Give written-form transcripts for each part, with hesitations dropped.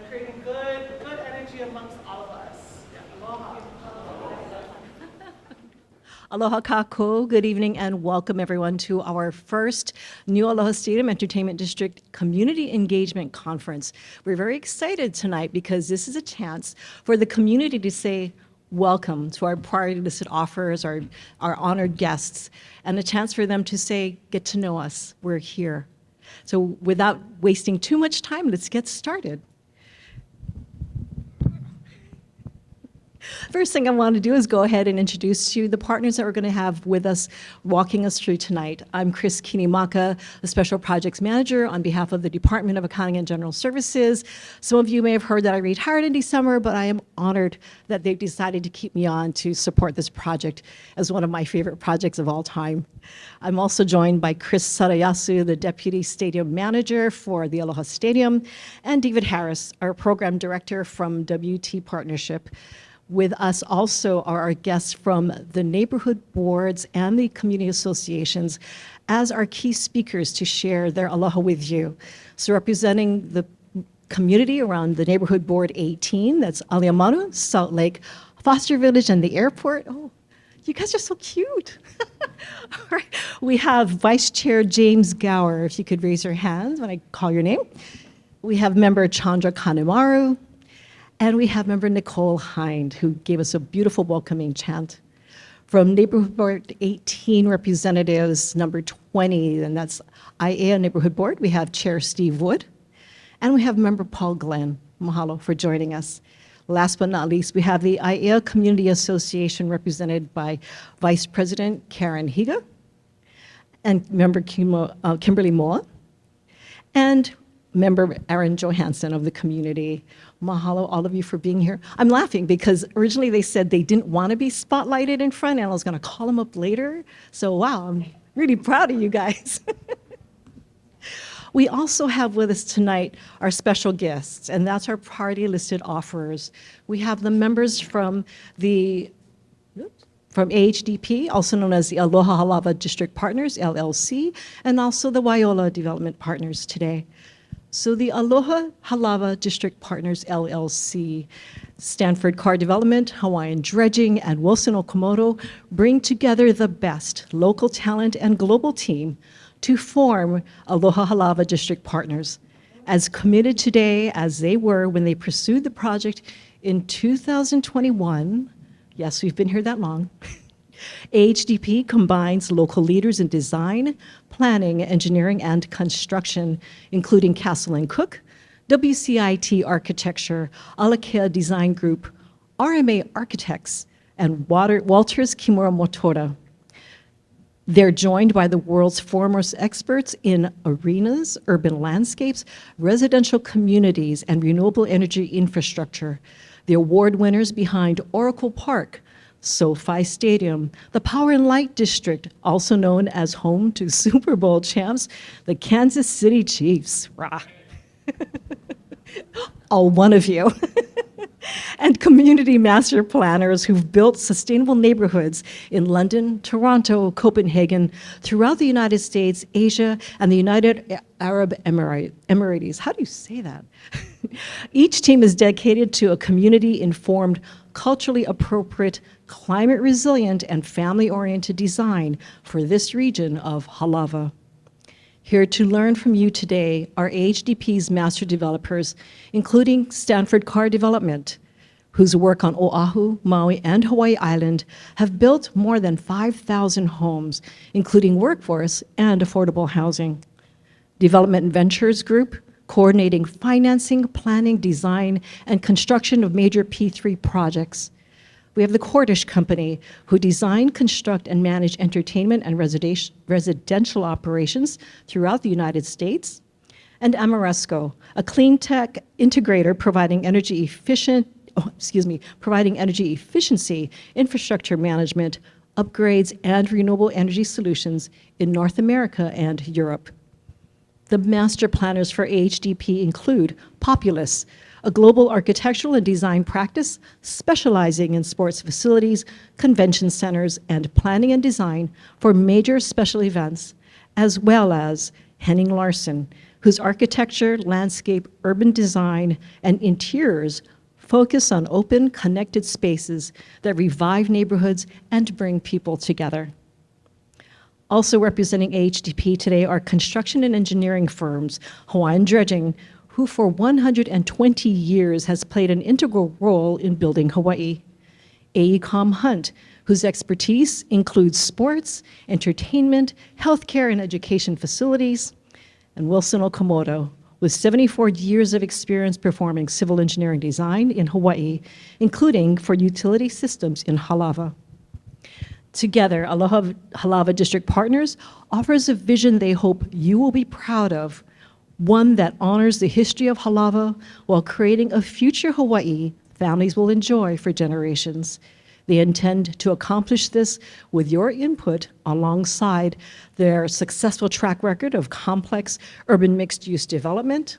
creating good energy amongst all of us. Aloha. Aloha kako, good evening and welcome everyone to our first New Aloha Stadium Entertainment District Community Engagement Conference. We're very excited tonight because this is a chance for the community to say welcome to our priority-listed offerers, our honored guests, and a chance for them to say, get to know us, we're here. So without wasting too much time, let's get started. First thing I want to do is go ahead and introduce to you the partners that we're going to have with us, walking us through tonight. I'm Chris Kinimaka, the Special Projects Manager on behalf of the Department of Accounting and General Services. Some of you may have heard that I retired in December, but I am honored that they've decided to keep me on to support this project as one of my favorite projects of all time. I'm also joined by Chris Sarayasu, the Deputy Stadium Manager for the Aloha Stadium, and David Harris, our Program Director from WT Partnership. With us also are our guests from the neighborhood boards and the community associations as our key speakers to share their aloha with you. So representing the community around the neighborhood board 18, that's Aliamanu, Salt Lake, Foster Village, and the airport. Oh, you guys are so cute. All right. We have Vice Chair James Gower, if you could raise your hands when I call your name. We have member Chandra Kanemaru. And we have member Nicole Hind, who gave us a beautiful welcoming chant. From Neighborhood Board 18 representatives, number 20, and that's Aiea Neighborhood Board, we have Chair Steve Wood. And we have member Paul Glenn. Mahalo for joining us. Last but not least, we have the Aiea Community Association represented by Vice President Karen Higa and member Kimberly Moa, and member Aaron Johansson of the community. Mahalo, all of you, for being here. I'm laughing because originally they said they didn't want to be spotlighted in front, and I was going to call them up later. So wow, I'm really proud of you guys. We also have with us tonight our special guests, and that's our priority-listed offerers. We have the members from AHDP, also known as the Aloha Halava District Partners, LLC, and also the Waiola Development Partners today. So the Aloha Halava District Partners, LLC, Stanford Car Development, Hawaiian Dredging, and Wilson Okamoto bring together the best local talent and global team to form Aloha Halava District Partners. As committed today as they were when they pursued the project in 2021, yes, we've been here that long, AHDP combines local leaders in design, planning, engineering, and construction, including Castle & Cook, WCIT Architecture, Alakea Design Group, RMA Architects, and Walters Kimura Motora. They're joined by the world's foremost experts in arenas, urban landscapes, residential communities, and renewable energy infrastructure. The award winners behind Oracle Park, SoFi Stadium, the Power and Light District, also known as home to Super Bowl champs, the Kansas City Chiefs. Rah. All one of you. And community master planners who've built sustainable neighborhoods in London, Toronto, Copenhagen, throughout the United States, Asia, and the United Arab Emirates. How do you say that? Each team is dedicated to a community-informed, culturally appropriate, climate-resilient, and family-oriented design for this region of Halava. Here to learn from you today are AHDP's master developers, including Stanford Car Development, whose work on Oahu, Maui, and Hawaii Island have built more than 5,000 homes, including workforce and affordable housing. Development Ventures Group, coordinating financing, planning, design, and construction of major P3 projects. We have the Cordish Company, who design, construct, and manage entertainment and residential operations throughout the United States. And Amoresco, a clean tech integrator providing energy efficiency, infrastructure management, upgrades, and renewable energy solutions in North America and Europe. The master planners for AHDP include Populous, a global architectural and design practice specializing in sports facilities, convention centers, and planning and design for major special events, as well as Henning Larsen, whose architecture, landscape, urban design, and interiors focus on open, connected spaces that revive neighborhoods and bring people together. Also representing AHDP today are construction and engineering firms, Hawaiian Dredging, who for 120 years has played an integral role in building Hawaii. AECOM Hunt, whose expertise includes sports, entertainment, healthcare, and education facilities, and Wilson Okamoto, with 74 years of experience performing civil engineering design in Hawaii, including for utility systems in Halawa. Together, Aloha Halawa District Partners offers a vision they hope you will be proud of, one that honors the history of Halawa while creating a future Hawaii families will enjoy for generations. They intend to accomplish this with your input alongside their successful track record of complex urban mixed-use development,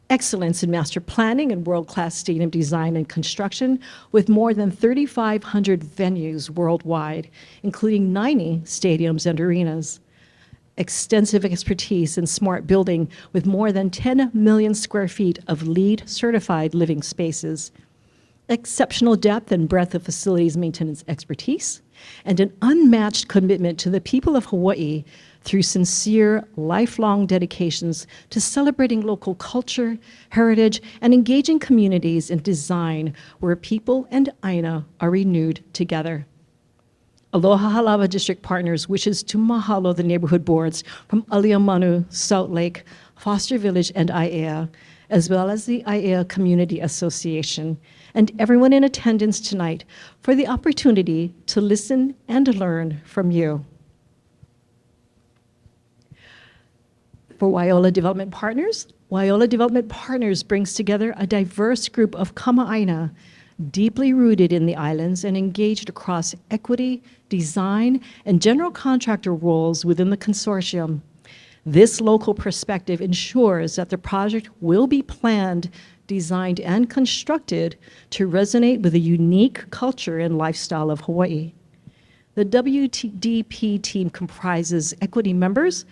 excellence in master planning and world-class stadium design and construction with more than 3,500 venues worldwide, including 90 stadiums and arenas, extensive expertise in smart building with more than 10 million square feet of LEED certified living spaces, exceptional depth and breadth of facilities maintenance expertise, and an unmatched commitment to the people of Hawaii through sincere, lifelong dedications to celebrating local culture, heritage, and engaging communities in design where people and Aina are renewed together. Aloha Halawa District Partners wishes to mahalo the neighborhood boards from Aliamanu, Salt Lake, Foster Village, and Aiea, as well as the Aiea Community Association, and everyone in attendance tonight for the opportunity to listen and learn from you. For Waiоla Development Partners, Waiоla Development Partners brings together a diverse group of kama'aina deeply rooted in the islands and engaged across equity, design, and general contractor roles within the consortium. This local perspective ensures that the project will be planned, designed, and constructed to resonate with the unique culture and lifestyle of Hawaii. The WDP team comprises equity members,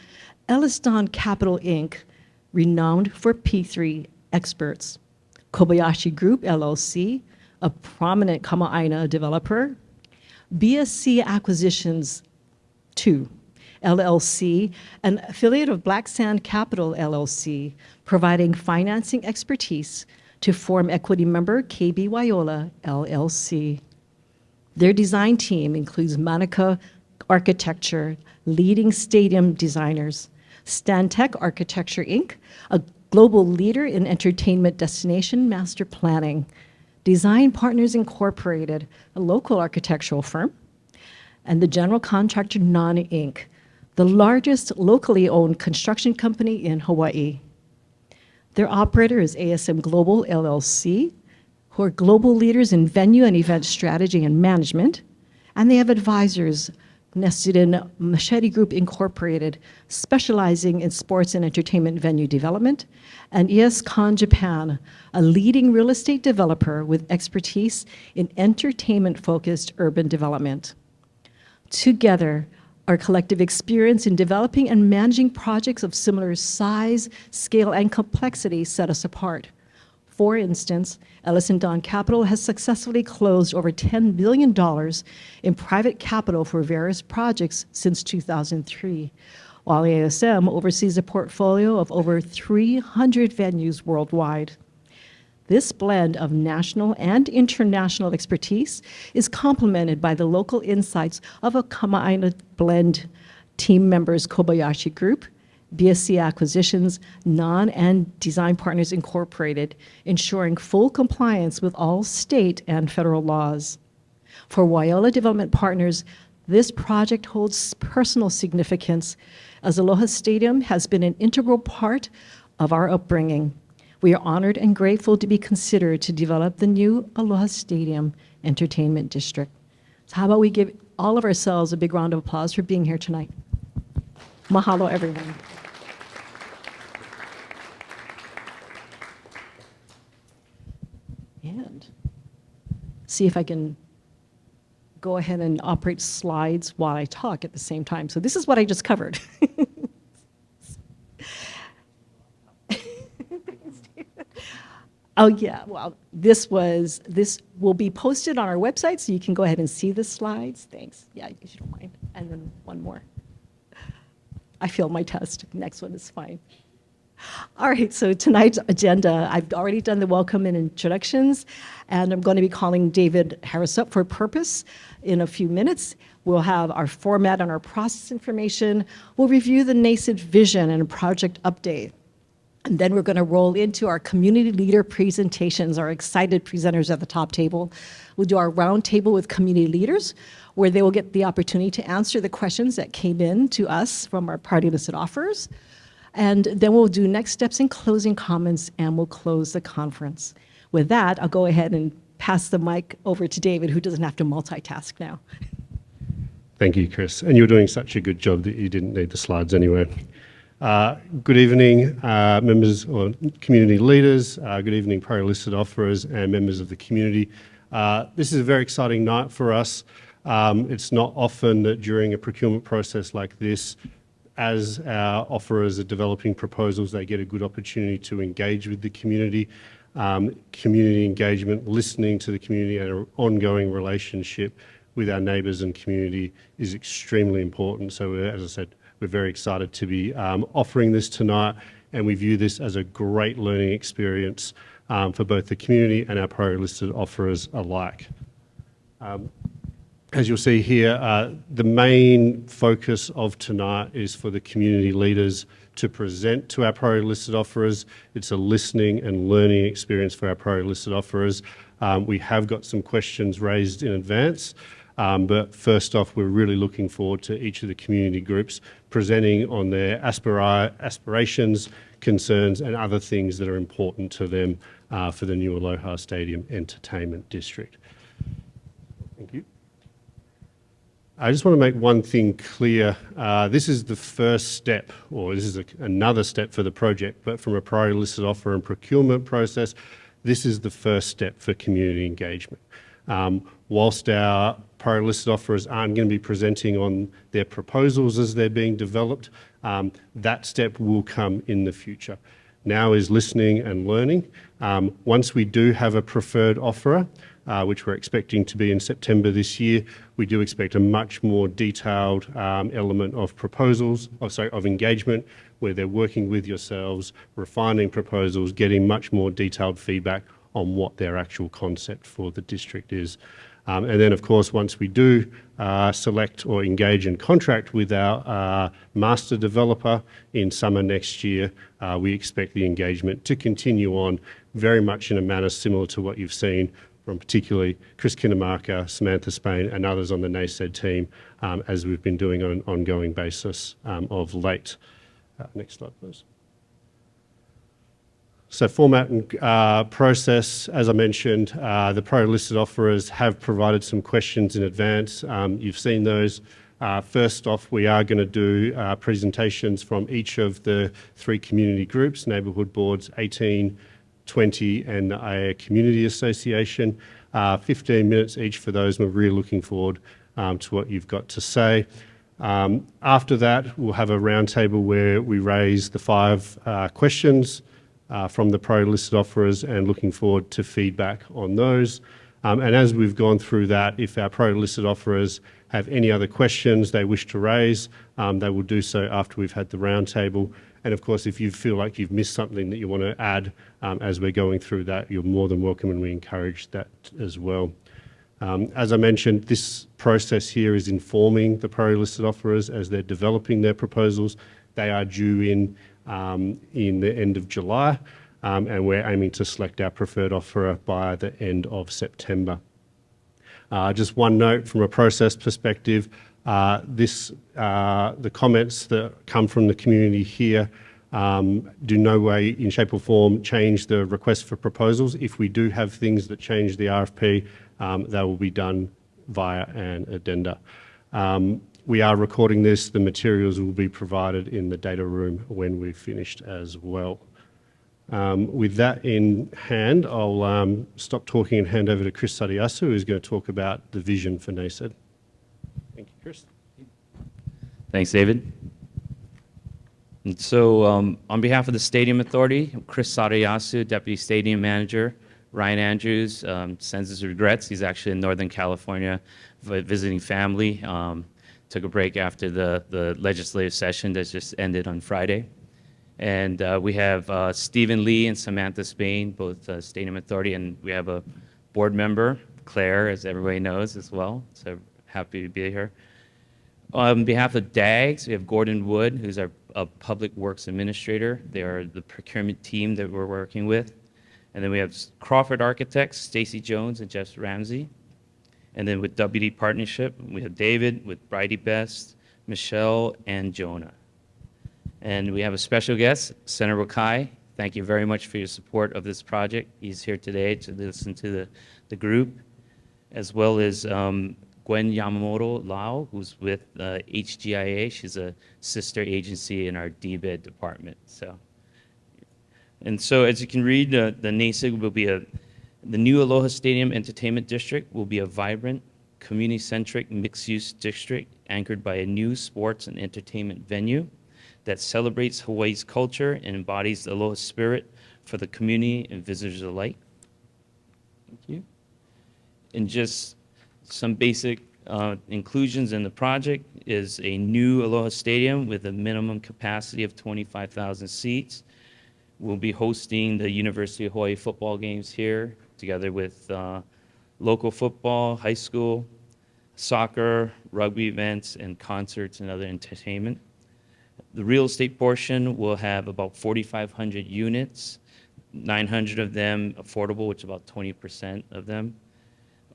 Elliston Capital Inc., renowned for P3 experts, Kobayashi Group LLC, a prominent kama'aina developer, BSC Acquisitions II, LLC, an affiliate of Black Sand Capital LLC, providing financing expertise to form equity member KB Waiоla LLC. Their design team includes Manuka Architecture, leading stadium designers, Stantec Architecture Inc., a global leader in entertainment destination master planning, Design Partners Incorporated, a local architectural firm, and the general contractor NAN Inc., the largest locally owned construction company in Hawaii. Their operator is ASM Global LLC, who are global leaders in venue and event strategy and management, and they have advisors nested in Machete Group Incorporated, specializing in sports and entertainment venue development, and ESCON Japan, a leading real estate developer with expertise in entertainment-focused urban development. Together, our collective experience in developing and managing projects of similar size, scale, and complexity set us apart. For instance, Ellison Don Capital has successfully closed over $10 billion in private capital for various projects since 2003, while ASM oversees a portfolio of over 300 venues worldwide. This blend of national and international expertise is complemented by the local insights of a kama'aina blend team members Kobayashi Group, BSC Acquisitions, NAN, and Design Partners Incorporated, ensuring full compliance with all state and federal laws. For Waiоla Development Partners, this project holds personal significance as Aloha Stadium has been an integral part of our upbringing. We are honored and grateful to be considered to develop the new Aloha Stadium Entertainment District. So how about we give all of ourselves a big round of applause for being here tonight. Mahalo, everyone. And see if I can go ahead and operate slides while I talk at the same time. So this is what I just covered. Oh, yeah, well, this will be posted on our website, so you can go ahead and see the slides. Thanks. Yeah, if you don't mind. And then one more. I failed my test. Next one is fine. All right, so tonight's agenda, I've already done the welcome and introductions, and I'm going to be calling David Harris up for purpose in a few minutes. We'll have our format and our process information. We'll review the nascent vision and a project update. And then we're going to roll into our community leader presentations, our excited presenters at the top table. We'll do our round table with community leaders, where they will get the opportunity to answer the questions that came in to us from our priority-listed offerors. And then we'll do next steps and closing comments, and we'll close the conference. With that, I'll go ahead and pass the mic over to David, who doesn't have to multitask now. Thank you, Chris. And you're doing such a good job that you didn't need the slides anyway. Good evening, members or community leaders. Good evening, priority-listed offerers and members of the community. This is a very exciting night for us. It's not often that during a procurement process like this, as our offerers are developing proposals, they get a good opportunity to engage with the community. Community engagement, listening to the community, and an ongoing relationship with our neighbours and community is extremely important. So, as I said, we're very excited to be offering this tonight, and we view this as a great learning experience for both the community and our priority-listed offerers alike. As you'll see here, the main focus of tonight is for the community leaders to present to our priority-listed offerers. It's a listening and learning experience for our priority-listed offerers. We have got some questions raised in advance, but first off, we're really looking forward to each of the community groups presenting on their aspirations, concerns, and other things that are important to them for the new Aloha Stadium Entertainment District. Thank you. I just want to make one thing clear. This is the first step, or this is another step for the project, but from a priority-listed offer and procurement process, this is the first step for community engagement. Whilst our priority-listed offerers aren't going to be presenting on their proposals as they're being developed, that step will come in the future. Now is listening and learning. Once we do have a preferred offerer, which we're expecting to be in September this year, we do expect a much more detailed element of of engagement, where they're working with yourselves, refining proposals, getting much more detailed feedback on what their actual concept for the district is. And then, of course, once we do select or engage in contract with our master developer in summer next year, we expect the engagement to continue on very much in a manner similar to what you've seen from particularly Chris Kinamaka, Samantha Spain, and others on the NASED team, as we've been doing on an ongoing basis of late. Next slide, please. So format and process, as I mentioned, the priority-listed offerers have provided some questions in advance. You've seen those. First off, we are going to do presentations from each of the three community groups, neighbourhood boards 18, 20 and the Aiea Community Association. 15 minutes each for those. We're really looking forward to what you've got to say. After that, we'll have a roundtable where we raise the 5 questions from the priority-listed offerers and looking forward to feedback on those. And as we've gone through that, if our priority-listed offerers have any other questions they wish to raise, they will do so after we've had the roundtable. And of course, if you feel like you've missed something that you want to add as we're going through that, you're more than welcome, and we encourage that as well. As I mentioned, this process here is informing the priority-listed offerers as they're developing their proposals. They are due in the end of July, and we're aiming to select our preferred offerer by the end of September. Just one note from a process perspective, the comments that come from the community here do no way, in shape or form, change the request for proposals. If we do have things that change the RFP, they will be done via an addenda. We are recording this. The materials will be provided in the data room when we've finished as well. With that in hand, I'll stop talking and hand over to Chris Sadiasu, who's going to talk about the vision for NASED. Thank you, Chris. Thanks, David. And so on behalf of the Stadium Authority, Chris Sadayasu, Deputy Stadium Manager, Ryan Andrews sends his regrets. He's actually in Northern California visiting family. Took a break after the legislative session that just ended on Friday. And we have Stephen Lee and Samantha Spain, both Stadium Authority, and we have a board member, Claire, as everybody knows as well. So happy to be here. On behalf of DAGS, we have Gordon Wood, who's our Public Works Administrator. They are the procurement team that we're working with. And then we have Crawford Architects, Stacy Jones and Jeff Ramsey. And then with WD Partnership, we have David with Bridie Best, Michelle, and Jonah. And we have a special guest, Senator Kai. Thank you very much for your support of this project. He's here today to listen to the group, as well as Gwen Yamamoto Lau, who's with HGIA. She's a sister agency in our DBED department. And so as you can read, the NASIG will be the new Aloha Stadium Entertainment District will be a vibrant, community-centric, mixed-use district anchored by a new sports and entertainment venue that celebrates Hawaii's culture and embodies the Aloha spirit for the community and visitors alike. Thank you. And just some basic inclusions in the project is a new Aloha Stadium with a minimum capacity of 25,000 seats. We'll be hosting the University of Hawaii football games here, together with local football, high school, soccer, rugby events, and concerts and other entertainment. The real estate portion will have about 4,500 units, 900 of them affordable, which is about 20% of them.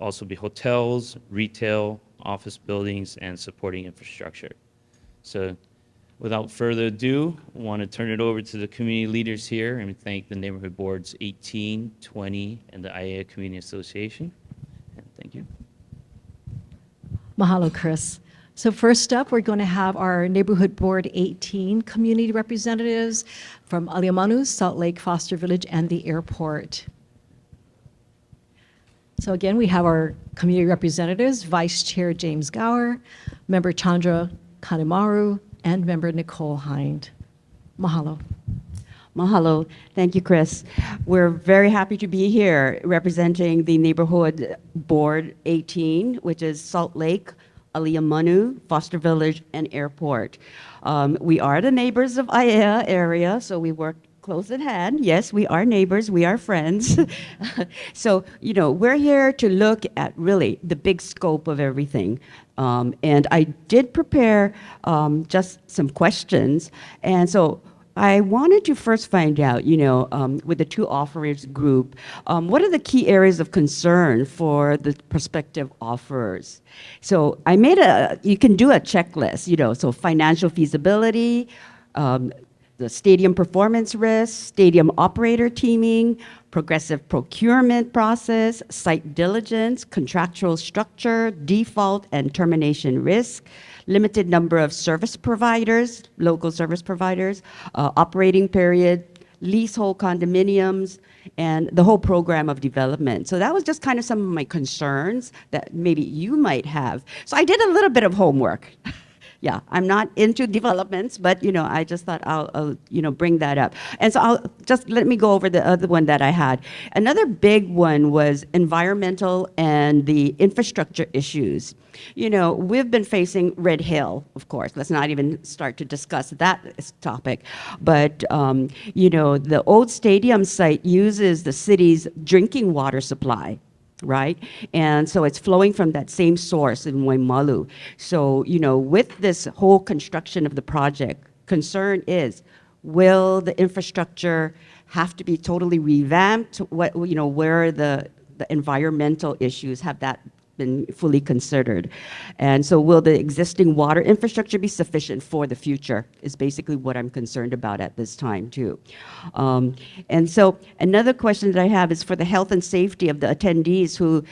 Also be hotels, retail, office buildings, and supporting infrastructure. So without further ado, I want to turn it over to the community leaders here and thank the neighborhood boards 18, 20, and the Aiea Community Association. And thank you. Mahalo, Chris. So first up, we're going to have our Neighborhood Board 18 community representatives from Aliamanu, Salt Lake, Foster Village, and the airport. So again, we have our community representatives, Vice Chair James Gower, Member Chandra Kanemaru, and Member Nicole Hind. Mahalo. Mahalo. Thank you, Chris. We're very happy to be here representing the Neighborhood Board 18, which is Salt Lake, Aliamanu, Foster Village, and Airport. We are the neighbors of Aiea area, so we work close at hand. Yes, we are neighbors, we are friends. So, we're here to look at really the big scope of everything. And I did prepare just some questions. And so I wanted to first find out, with the two offerors group, what are the key areas of concern for the prospective offerers? So I made you can do a checklist, so financial feasibility, the stadium performance risk, stadium operator teaming, progressive procurement process, site diligence, contractual structure, default and termination risk, limited number of service providers, local service providers, operating period, leasehold condominiums, and the whole program of development. So that was just kind of some of my concerns that maybe you might have. So I did a little bit of homework. Yeah, I'm not into developments, but I just thought I'll bring that up. And so let me go over the other one that I had. Another big one was environmental and the infrastructure issues. We've been facing Red Hill, of course. Let's not even start to discuss that topic. But, the old stadium site uses the city's drinking water supply. Right? And so it's flowing from that same source in Waimalu. So, with this whole construction of the project, concern is, will the infrastructure have to be totally revamped? Where are the environmental issues? Have that been fully considered? And so will the existing water infrastructure be sufficient for the future is basically what I'm concerned about at this time too. And so another question that I have is for the health and safety of the attendees who,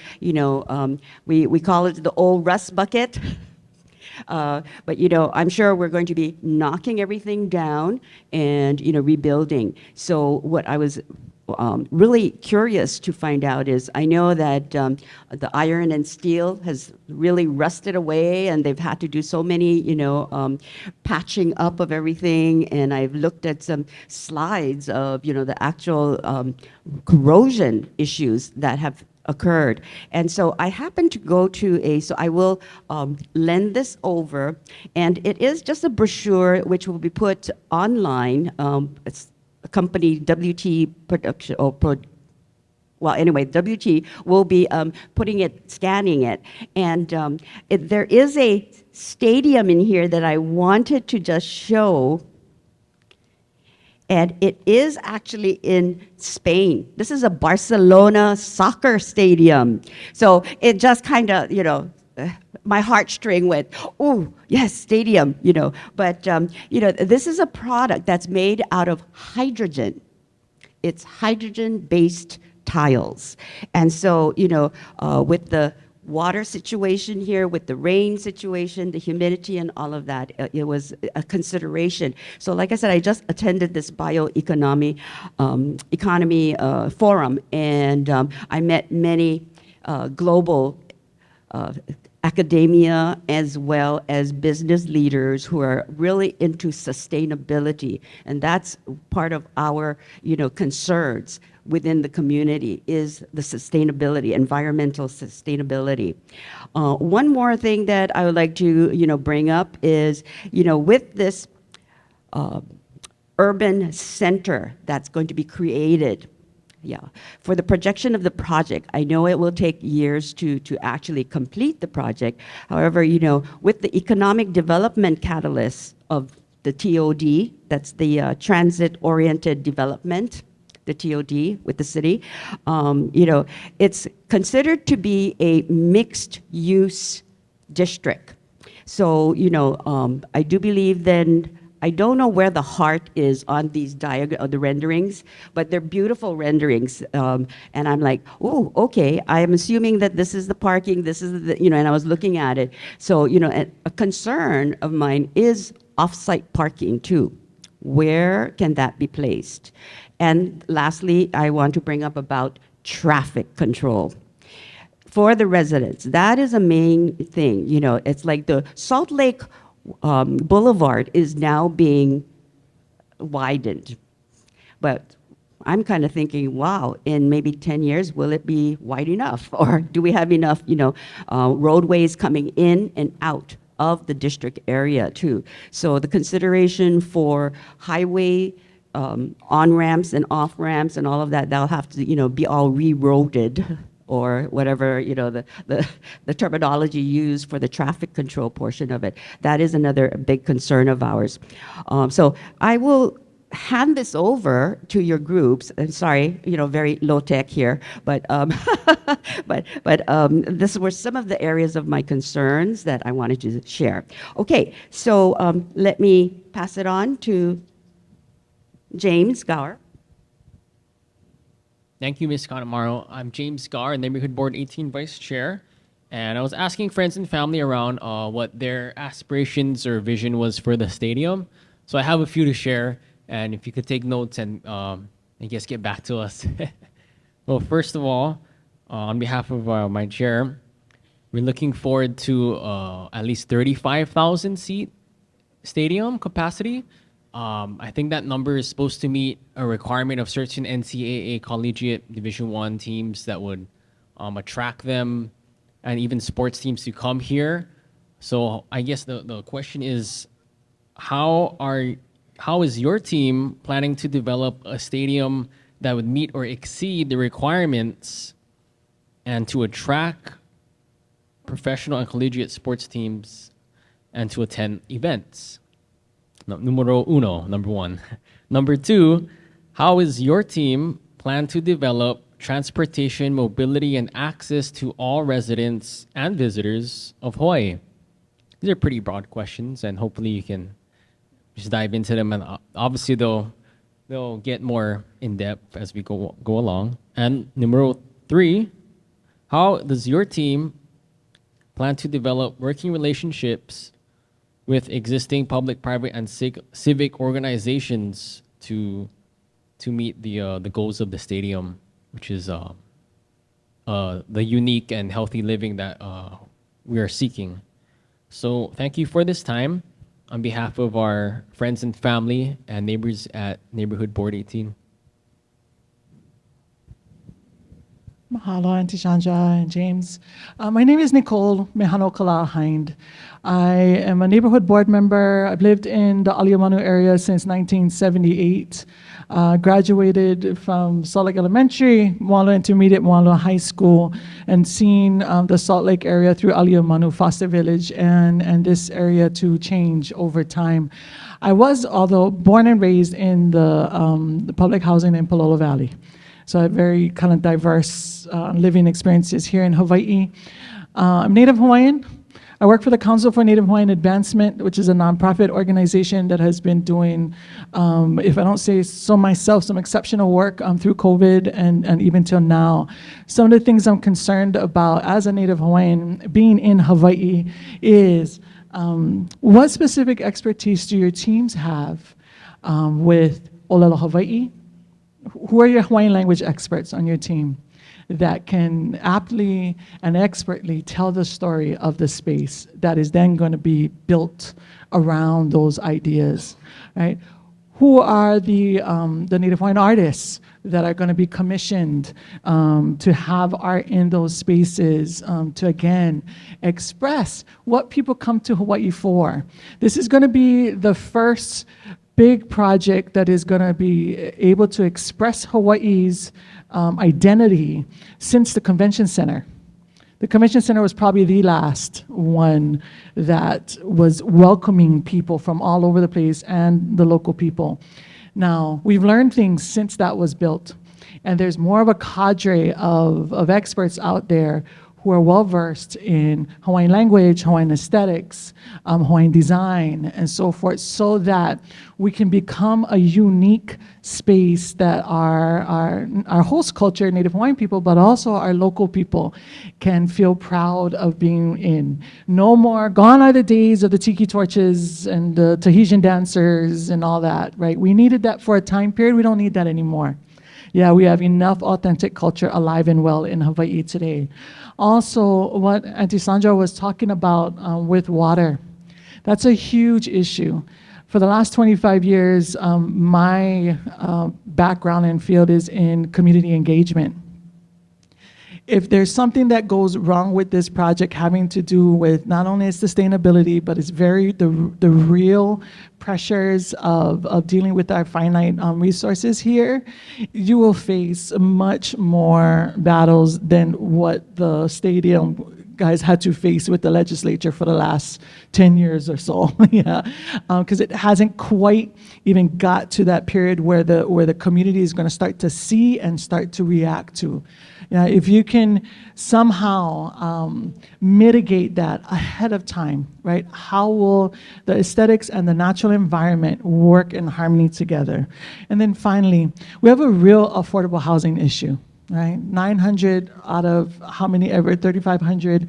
we call it the old rust bucket. But I'm sure we're going to be knocking everything down and rebuilding. So what I was really curious to find out is I know that the iron and steel has really rusted away, and they've had to do so many, patching up of everything. And I've looked at some slides of, the actual corrosion issues that have occurred. And so I happened to go to so I will lend this over, and it is just a brochure which will be put online. It's a company, WT Production, well, anyway, WT will be scanning it. And there is a stadium in here that I wanted to just show. And it is actually in Spain. This is a Barcelona soccer stadium. So it just kind of, my heartstring went, oh, yes, stadium, But, this is a product that's made out of hydrogen. It's hydrogen-based tiles. And so, with the water situation here, with the rain situation, the humidity and all of that, it was a consideration. So like I said, I just attended this bioeconomy economy forum, and I met many global academia as well as business leaders who are really into sustainability. And that's part of our, concerns within the community is the sustainability, environmental sustainability. One more thing that I would like to, bring up is, with this urban center that's going to be created, for the projection of the project, I know it will take years to actually complete the project. However, with the economic development catalyst of the TOD, that's the transit-oriented development, the TOD with the city, it's considered to be a mixed-use district. So, I do believe then, I don't know where the heart is on these the renderings, but they're beautiful renderings. And I'm like, oh, okay, I'm assuming that this is the parking, this is the, and I was looking at it. So, a concern of mine is off-site parking too. Where can that be placed? And lastly, I want to bring up about traffic control. For the residents, that is a main thing. It's like the Salt Lake Boulevard is now being widened. But I'm kind of thinking, wow, in maybe 10 years, will it be wide enough? Or do we have enough, roadways coming in and out of the district area too? So the consideration for highway on-ramps and off-ramps and all of that, that'll have to, be all re-roaded, or whatever, the terminology used for the traffic control portion of it. That is another big concern of ours. So I will hand this over to your groups. I'm sorry, very low tech here, but this were some of the areas of my concerns that I wanted to share. Okay, so let me pass it on to James Gower. Thank you, Ms. Kanamaro. I'm James Gar, Neighborhood Board 18 Vice Chair, and I was asking friends and family around what their aspirations or vision was for the stadium. So I have a few to share, and if you could take notes and I guess get back to us. Well, first of all, on behalf of my chair, we're looking forward to at least 35,000 seat stadium capacity. I think that number is supposed to meet a requirement of certain NCAA collegiate Division I teams that would attract them and even sports teams to come here. So I guess the question is, how is your team planning to develop a stadium that would meet or exceed the requirements and to attract professional and collegiate sports teams and to attend events? Numero uno, number one. Number two, how is your team plan to develop transportation, mobility, and access to all residents and visitors of Hawaii? These are pretty broad questions, and hopefully you can just dive into them. And obviously, they'll get more in depth as we go along. And numero three, how does your team plan to develop working relationships with existing public, private, and civic organizations to to meet the goals of the stadium, which is the unique and healthy living that we are seeking. So thank you for this time on behalf of our friends and family and neighbors at Neighborhood Board 18. Mahalo, Auntie Shanja and James. My name is Nicole Mehanokala Hind. I am a neighborhood board member. I've lived in the Aiea area since 1978. Graduated from Salt Lake Elementary, Moalo Intermediate, Moalo High School, and seen the Salt Lake area through Aiea Foster Village and this area to change over time. I was, although, born and raised in the public housing in Palolo Valley. So I have very kind of diverse living experiences here in Hawaii. I'm Native Hawaiian. I work for the Council for Native Hawaiian Advancement, which is a nonprofit organization that has been doing, if I don't say so myself, some exceptional work through COVID and even till now. Some of the things I'm concerned about as a Native Hawaiian being in Hawaii is what specific expertise do your teams have with Olelo Hawaii? Who are your Hawaiian language experts on your team that can aptly and expertly tell the story of the space that is then going to be built around those ideas, right? Who are the Native Hawaiian artists that are going to be commissioned to have art in those spaces to, again, express what people come to Hawaii for? This is going to be the first big project that is going to be able to express Hawaii's identity since the convention center. The convention center was probably the last one that was welcoming people from all over the place and the local people. Now, we've learned things since that was built, and there's more of a cadre of experts out there who are well-versed in Hawaiian language, Hawaiian aesthetics, Hawaiian design, and so forth, so that we can become a unique space that our host culture, Native Hawaiian people, but also our local people can feel proud of being in. No more, gone are the days of the tiki torches and the Tahitian dancers and all that, right? We needed that for a time period. We don't need that anymore. Yeah, we have enough authentic culture alive and well in Hawaii today. Also, what Auntie Sandra was talking about with water, that's a huge issue. For the last 25 years, my background and field is in community engagement. If there's something that goes wrong with this project having to do with not only its sustainability, but it's the real pressures of dealing with our finite resources here, you will face much more battles than what the stadium guys had to face with the legislature for the last 10 years or so. Yeah, because it hasn't quite even got to that period where the community is going to start to see and start to react to. Yeah, if you can somehow mitigate that ahead of time, right? How will the aesthetics and the natural environment work in harmony together? And then finally, we have a real affordable housing issue. Right, 900 out of how many ever, 3,500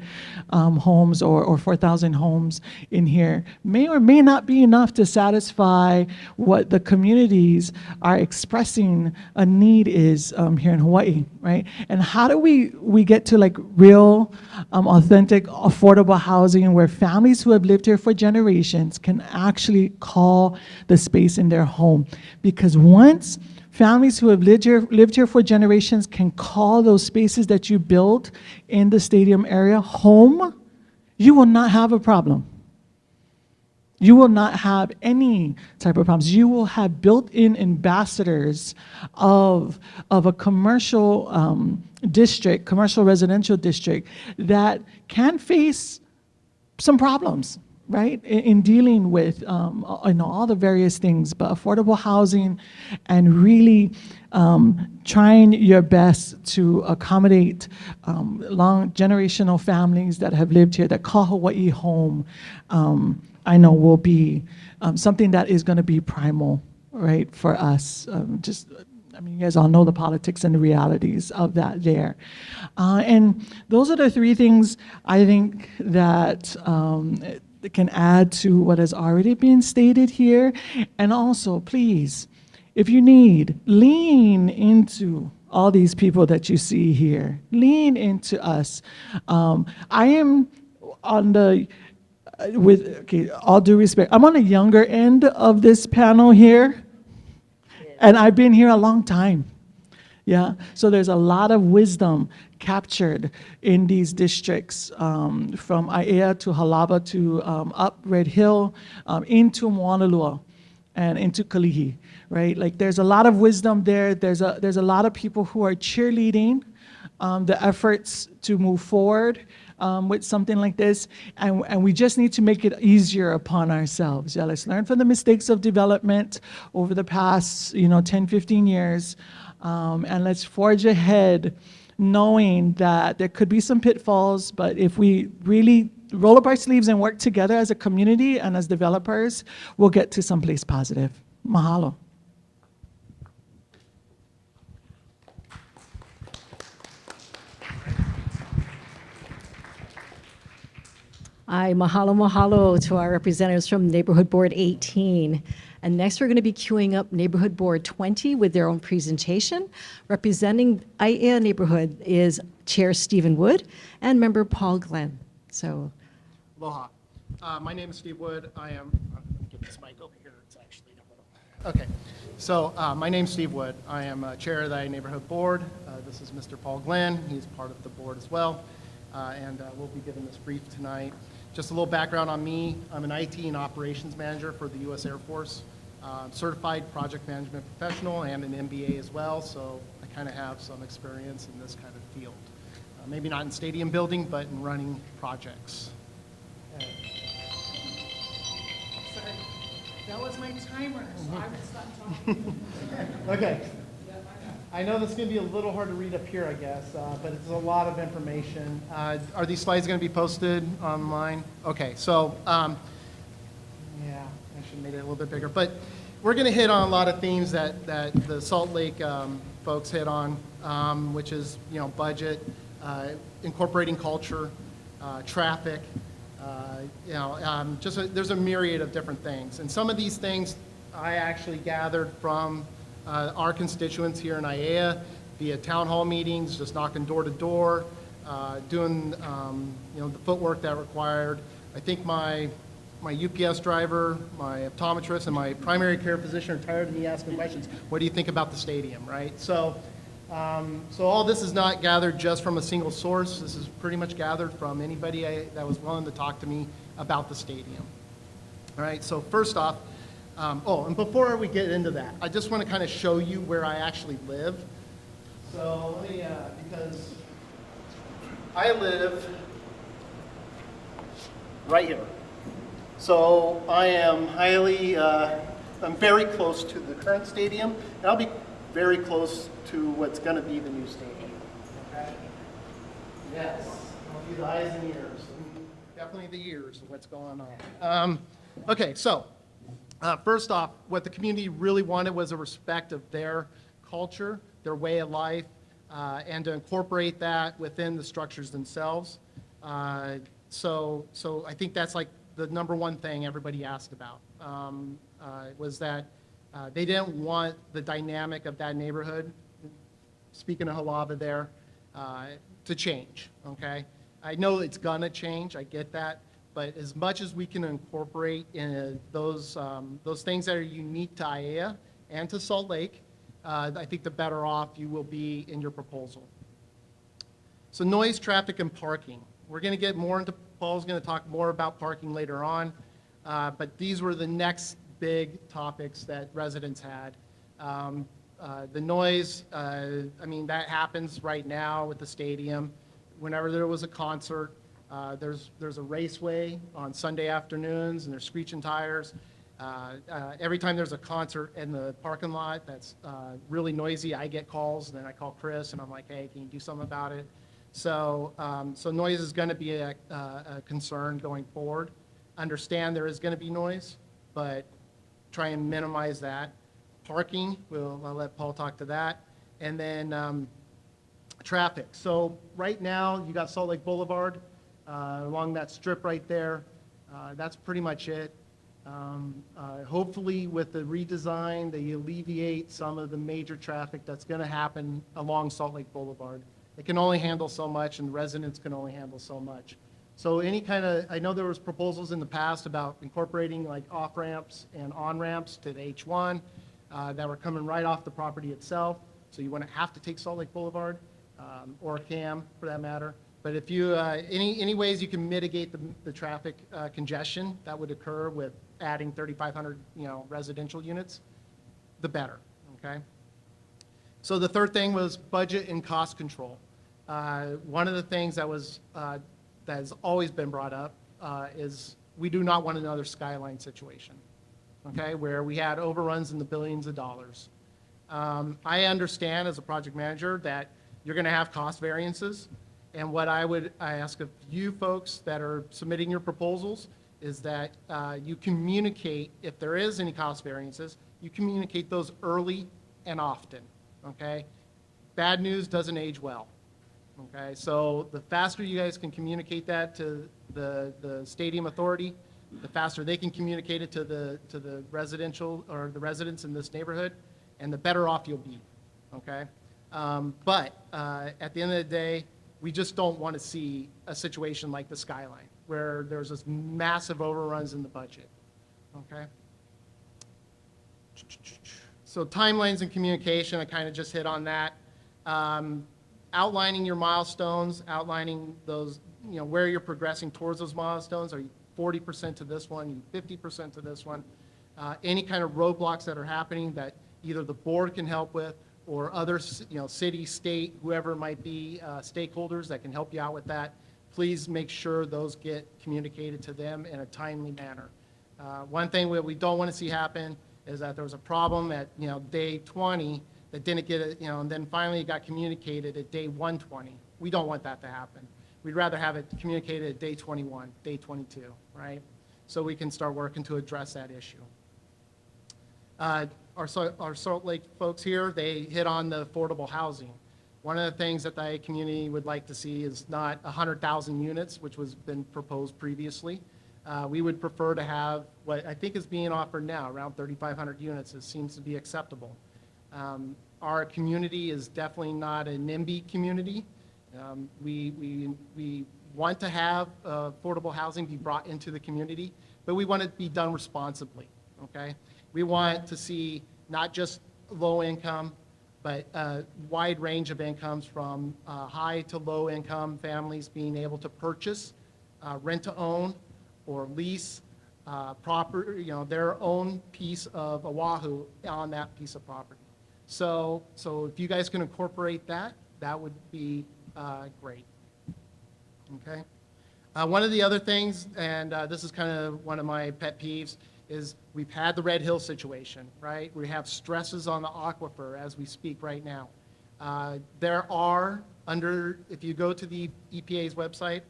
homes or 4,000 homes in here may or may not be enough to satisfy what the communities are expressing a need is here in Hawaii, right? And how do we get to like real, authentic, affordable housing where families who have lived here for generations can actually call the space in their home? Because once families who have lived here for generations can call those spaces that you build in the stadium area home, you will not have a problem. You will not have any type of problems. You will have built-in ambassadors of a commercial district, commercial residential district that can face some problems, right, in dealing with all the various things, but affordable housing and really trying your best to accommodate long generational families that have lived here, that call Hawaii home, I know will be something that is going to be primal, right, for us. You guys all know the politics and the realities of that there. And those are the three things I think that can add to what has already been stated here. And also, please, if you need, lean into all these people that you see here. Lean into us. I am on the, with okay, all due respect, I'm on the younger end of this panel here, and I've been here a long time. Yeah, so there's a lot of wisdom captured in these districts, from Aiea to Halava to up Red Hill, into Moanalua and into Kalihi, right? Like there's a lot of wisdom there. There's a lot of people who are cheerleading the efforts to move forward with something like this, and we just need to make it easier upon ourselves. Yeah, let's learn from the mistakes of development over the past, 10, 15 years, and let's forge ahead knowing that there could be some pitfalls, but if we really roll up our sleeves and work together as a community and as developers, we'll get to someplace positive. Mahalo. Mahalo to our representatives from Neighborhood Board 18. And next, we're going to be queuing up Neighborhood Board 20 with their own presentation. Representing Aiea Neighborhood is Chair Stephen Wood and Member Paul Glenn. So, Aloha. My name is Steve Wood. Let me get this mic over here. It's actually a little. Okay. So my name's Steve Wood. I am chair of the Aiea Neighborhood Board. This is Mr. Paul Glenn. He's part of the board as well. And we'll be giving this brief tonight. Just a little background on me. I'm an IT and operations manager for the U.S. Air Force, certified project management professional and an MBA as well, so I kind of have some experience in this kind of field. Maybe not in stadium building, but in running projects. Sorry, that was my timer, so I would stop talking. Okay. I know this is going to be a little hard to read up here, I guess, but it's a lot of information. Are these slides going to be posted online? Okay, so yeah, I should have made it a little bit bigger. But we're going to hit on a lot of themes that the Salt Lake folks hit on, which is budget, incorporating culture, traffic. There's a myriad of different things, and some of these things I actually gathered from our constituents here in Aiea via town hall meetings, just knocking door to door, doing the footwork that required. I think my UPS driver, my optometrist, and my primary care physician are tired of me asking questions. What do you think about the stadium, right? So all this is not gathered just from a single source. This is pretty much gathered from anybody that was willing to talk to me about the stadium. All right, so first off, and before we get into that, I just want to kind of show you where I actually live. So let me, because I live right here. So I am I'm very close to the current stadium, and I'll be very close to what's going to be the new stadium. Okay? Yes, I'll be the eyes and ears, and definitely the ears of what's going on. Okay, so. First off, what the community really wanted was a respect of their culture, their way of life, and to incorporate that within the structures themselves. So I think that's like the number one thing everybody asked about, was that they didn't want the dynamic of that neighborhood, speaking of Halava there, to change, okay? I know it's gonna change, I get that. But as much as we can incorporate in those things that are unique to Aiea and to Salt Lake, I think the better off you will be in your proposal. So noise, traffic, and parking. We're going to get more into, Paul's going to talk more about parking later on, but these were the next big topics that residents had. The noise, that happens right now with the stadium. Whenever there was a concert, there's a raceway on Sunday afternoons, and there's screeching tires. Every time there's a concert in the parking lot that's really noisy, I get calls, and then I call Chris, and I'm like, hey, can you do something about it? So noise is going to be a concern going forward. Understand there is going to be noise, but try and minimize that. Parking, I'll let Paul talk to that. And then traffic. So right now, you got Salt Lake Boulevard. Along that strip right there. That's pretty much it. Hopefully with the redesign, they alleviate some of the major traffic that's going to happen along Salt Lake Boulevard. It can only handle so much and residents can only handle so much. So any kind of, I know there was proposals in the past about incorporating like off-ramps and on-ramps to the H1 that were coming right off the property itself. So you wouldn't have to take Salt Lake Boulevard or CAM for that matter. But if you, any ways you can mitigate the traffic congestion that would occur with adding 3,500, residential units, the better, okay? So the third thing was budget and cost control. One of the things that was, that has always been brought up is we do not want another Skyline situation, okay, where we had overruns in the billions of dollars. I understand as a project manager that you're going to have cost variances. And what I ask of you folks that are submitting your proposals is that you communicate, if there is any cost variances, you communicate those early and often, okay? Bad news doesn't age well, okay? So the faster you guys can communicate that to the stadium authority, the faster they can communicate it to the residential or the residents in this neighborhood, and the better off you'll be, okay? But at the end of the day, we just don't want to see a situation like the Skyline, where there's this massive overruns in the budget, okay? So timelines and communication, I kind of just hit on that. Outlining your milestones, outlining those, where you're progressing towards those milestones. Are you 40% to this one, you 50% to this one? Any kind of roadblocks that are happening that either the board can help with or other, city, state, whoever might be, stakeholders that can help you out with that, please make sure those get communicated to them in a timely manner. One thing we don't want to see happen is that there was a problem at, day 20 that didn't get it, and then finally it got communicated at day 120. We don't want that to happen. We'd rather have it communicated at day 21, day 22, right? So we can start working to address that issue. Our Salt Lake folks here, they hit on the affordable housing. One of the things that the Aiea community would like to see is not 100,000 units, which was been proposed previously. We would prefer to have what I think is being offered now, around 3,500 units. It seems to be acceptable. Our community is definitely not a NIMBY community. We want to have affordable housing be brought into the community, but we want it to be done responsibly, okay? We want to see not just low income, but a wide range of incomes from high to low income families being able to purchase, rent to own, or lease their own piece of Oahu on that piece of property. So if you guys can incorporate that, that would be great. Okay. One of the other things, and this is kind of one of my pet peeves, is we've had the Red Hill situation, right? We have stresses on the aquifer as we speak right now. There are if you go to the EPA's website,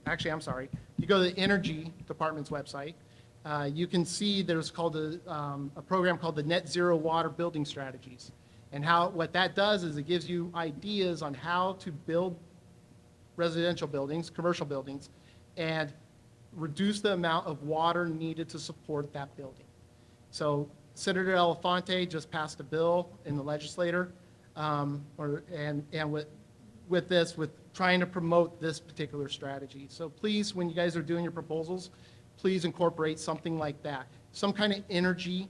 actually, I'm sorry, you go to the Energy Department's website, you can see there's called a program called the Net Zero Water Building Strategies. And what that does is it gives you ideas on how to build residential buildings, commercial buildings, and reduce the amount of water needed to support that building. So Senator Elefante just passed a bill in the legislature, with trying to promote this particular strategy. So please, when you guys are doing your proposals, please incorporate something like that. Some kind of energy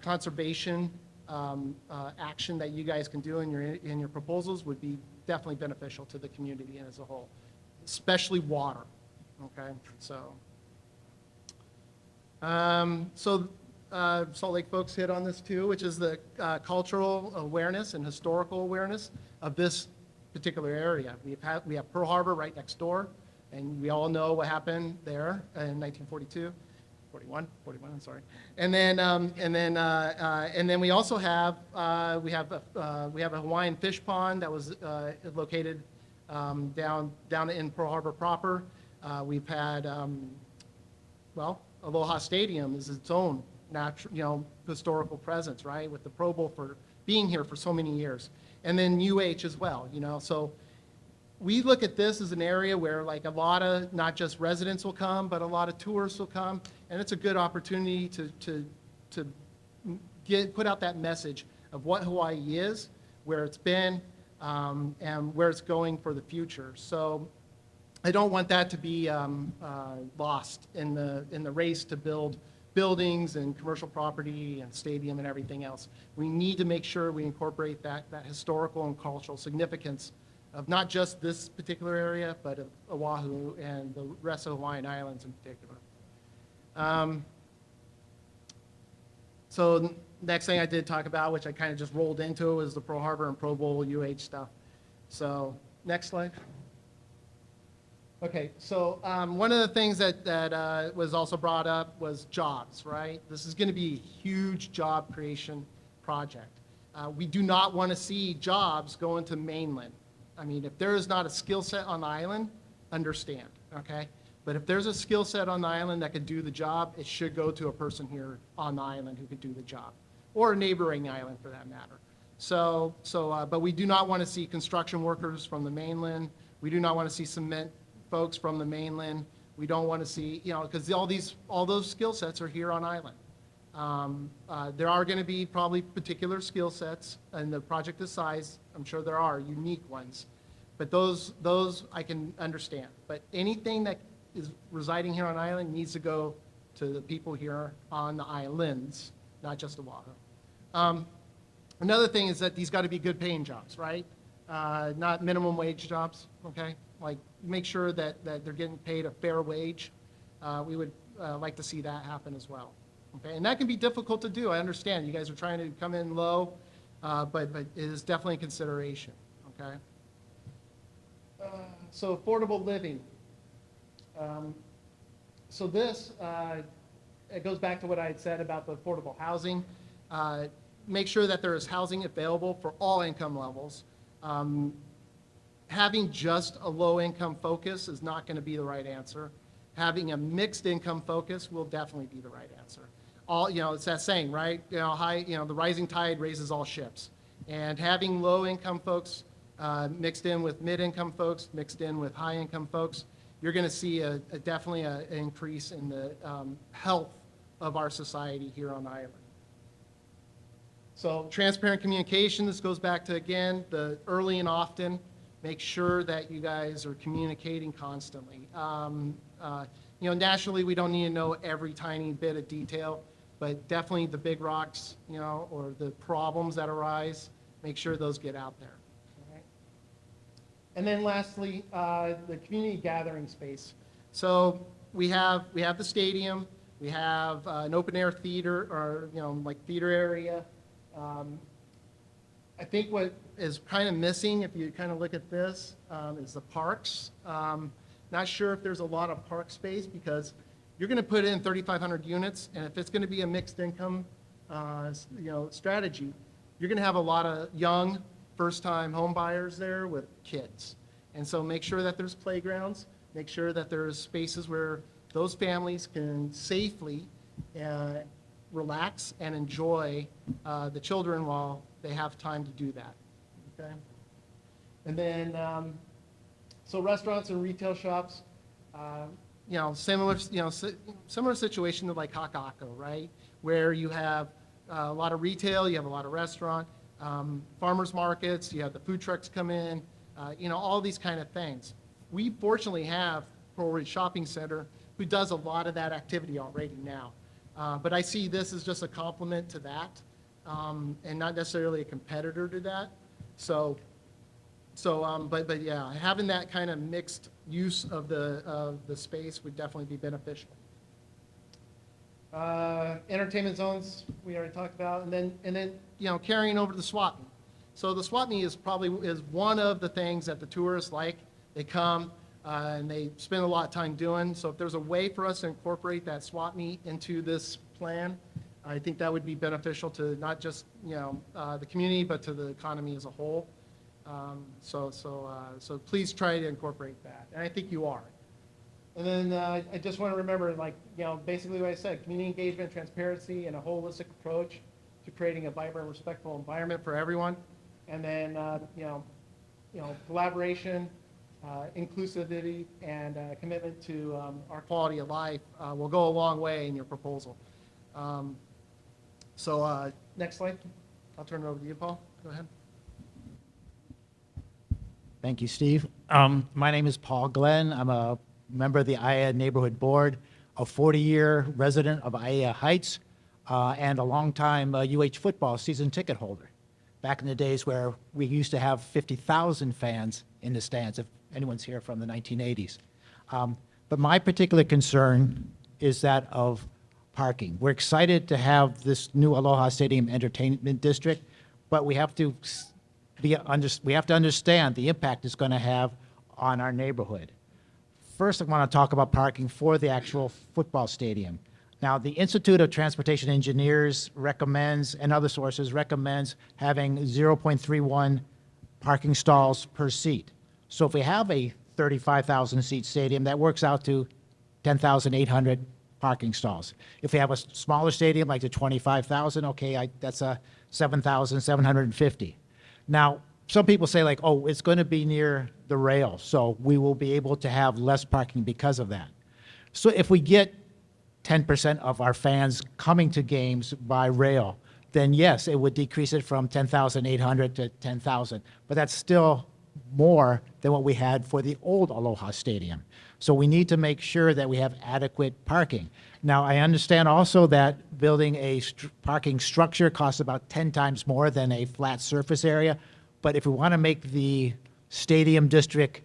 conservation action that you guys can do in your proposals would be definitely beneficial to the community as a whole, especially water. Okay, so Salt Lake folks hit on this too, which is the cultural awareness and historical awareness of this particular area. We have Pearl Harbor right next door, and we all know what happened there in 1942, 41, I'm sorry. And then we also have we have a Hawaiian fish pond that was located down in Pearl Harbor proper. We've had, Aloha Stadium is its own natural, historical presence, right? With the Pro Bowl for being here for so many years. And then UH as well, So we look at this as an area where like a lot of, not just residents will come, but a lot of tourists will come, and it's a good opportunity to put out that message of what Hawaii is, where it's been, and where it's going for the future. So I don't want that to be lost in the race to build buildings and commercial property and stadium and everything else. We need to make sure we incorporate that historical and cultural significance of not just this particular area, but of Oahu and the rest of Hawaiian Islands in particular. So next thing I did talk about, which I kind of just rolled into, was the Pearl Harbor and Pro Bowl UH stuff. So next slide. Okay, so one of the things that was also brought up was jobs, right? This is going to be a huge job creation project. We do not want to see jobs go into mainland. I mean, if there is not a skill set on the island, understand, okay? But if there's a skill set on the island that could do the job, it should go to a person here on the island who could do the job, or a neighboring island for that matter. But we do not want to see construction workers from the mainland. We do not want to see cement folks from the mainland. We don't want to see, because all those skill sets are here on island. There are going to be probably particular skill sets, and the project this size, I'm sure there are unique ones. But those I can understand. But anything that is residing here on island needs to go to the people here on the islands, not just Oahu. Another thing is that these got to be good paying jobs, right? Not minimum wage jobs, okay? Like, make sure that they're getting paid a fair wage. We would like to see that happen as well. Okay, and that can be difficult to do. I understand you guys are trying to come in low, but it is definitely a consideration. Okay. So affordable living. So this it goes back to what I had said about the affordable housing. Make sure that there is housing available for all income levels. Having just a low income focus is not going to be the right answer. Having a mixed income focus will definitely be the right answer. It's that saying, right? The rising tide raises all ships. And having low income folks mixed in with mid income folks, mixed in with high income folks, you're going to see definitely an increase in the health of our society here on the island. So transparent communication, this goes back to, again, the early and often. Make sure that you guys are communicating constantly. Nationally, we don't need to know every tiny bit of detail, but definitely the big rocks, or the problems that arise, make sure those get out there. All right? And then lastly, the community gathering space. So we have the stadium, we have an open air theater, or like theater area. I think what is kind of missing, if you kind of look at this, is the parks. Not sure if there's a lot of park space, because you're going to put in 3,500 units, and if it's going to be a mixed income, strategy, you're going to have a lot of young, first-time home buyers there with kids. And so make sure that there's playgrounds, make sure that there's spaces where those families can safely relax and enjoy the children while they have time to do that. Okay. And then, so restaurants and retail shops, similar situation to like Hakako, right? Where you have a lot of retail, you have a lot of restaurant, farmers markets, you have the food trucks come in, all these kind of things. We fortunately have Pearl Ridge Shopping Center, who does a lot of that activity already now. But I see this as just a complement to that, and not necessarily a competitor to that. But yeah, having that kind of mixed use of the space would definitely be beneficial. Entertainment zones we already talked about, and then carrying over the swap meet. So the swap meet is one of the things that the tourists like. They come and they spend a lot of time doing. So if there's a way for us to incorporate that swap meet into this plan, I think that would be beneficial to not just the community, but to the economy as a whole. So please try to incorporate that, and I think you are. And then I just want to remember, basically what I said: community engagement, transparency, and a holistic approach to creating a vibrant, respectful environment for everyone. And then collaboration, inclusivity and commitment to our quality of life will go a long way in your proposal. Next slide. I'll turn it over to you, Paul. Go ahead. Thank you, Steve. My name is Paul Glenn. I'm a member of the Aiea Neighborhood Board, a 40-year resident of Aiea Heights, and a longtime UH football season ticket holder. Back in the days where we used to have 50,000 fans in the stands, if anyone's here from the 1980s. But my particular concern is that of parking. We're excited to have this new Aloha Stadium Entertainment District, but we have to understand the impact it's going to have on our neighborhood. First, I want to talk about parking for the actual football stadium. Now, the Institute of Transportation Engineers recommends, and other sources recommends, having 0.31 parking stalls per seat. So if we have a 35,000 seat stadium, that works out to 10,800 parking stalls. If we have a smaller stadium like the 25,000, okay, that's a 7,750. Now, some people say like, oh, it's going to be near the rail, so we will be able to have less parking because of that. So if we get 10% of our fans coming to games by rail, then yes, it would decrease it from 10,800 to 10,000. But that's still more than what we had for the old Aloha Stadium. So we need to make sure that we have adequate parking. Now, I understand also that building a parking structure costs about 10 times more than a flat surface area. But if we want to make the stadium district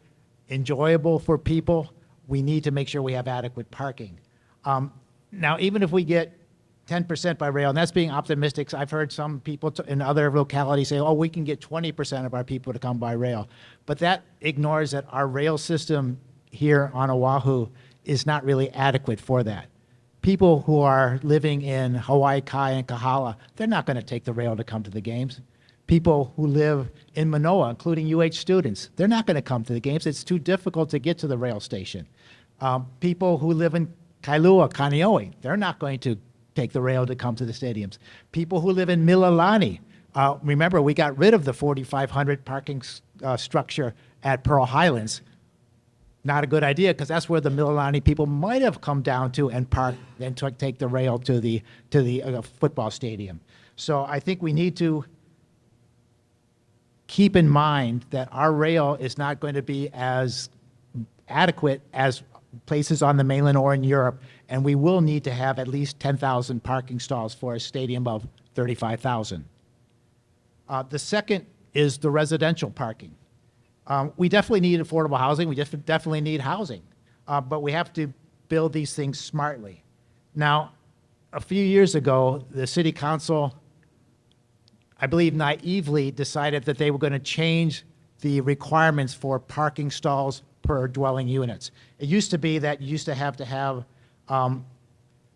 enjoyable for people, we need to make sure we have adequate parking. Now, even if we get 10% by rail, and that's being optimistic. I've heard some people in other localities say, oh, we can get 20% of our people to come by rail. But that ignores that our rail system here on Oahu is not really adequate for that. People who are living in Hawaii Kai and Kahala, they're not going to take the rail to come to the games. People who live in Manoa, including UH students, they're not going to come to the games. It's too difficult to get to the rail station. People who live in Kailua, Kaneohe, they're not going to take the rail to come to the stadiums. People who live in Mililani, remember we got rid of the 4,500 parking structure at Pearl Highlands. Not a good idea because that's where the Mililani people might have come down to and park and take the rail to the football stadium. So I think we need to keep in mind that our rail is not going to be as adequate as places on the mainland or in Europe, and we will need to have at least 10,000 parking stalls for a stadium of 35,000. The second is the residential parking. We definitely need affordable housing. We definitely need housing, but we have to build these things smartly. Now, a few years ago, the city council, I believe naively, decided that they were going to change the requirements for parking stalls per dwelling units. It used to be that you used to have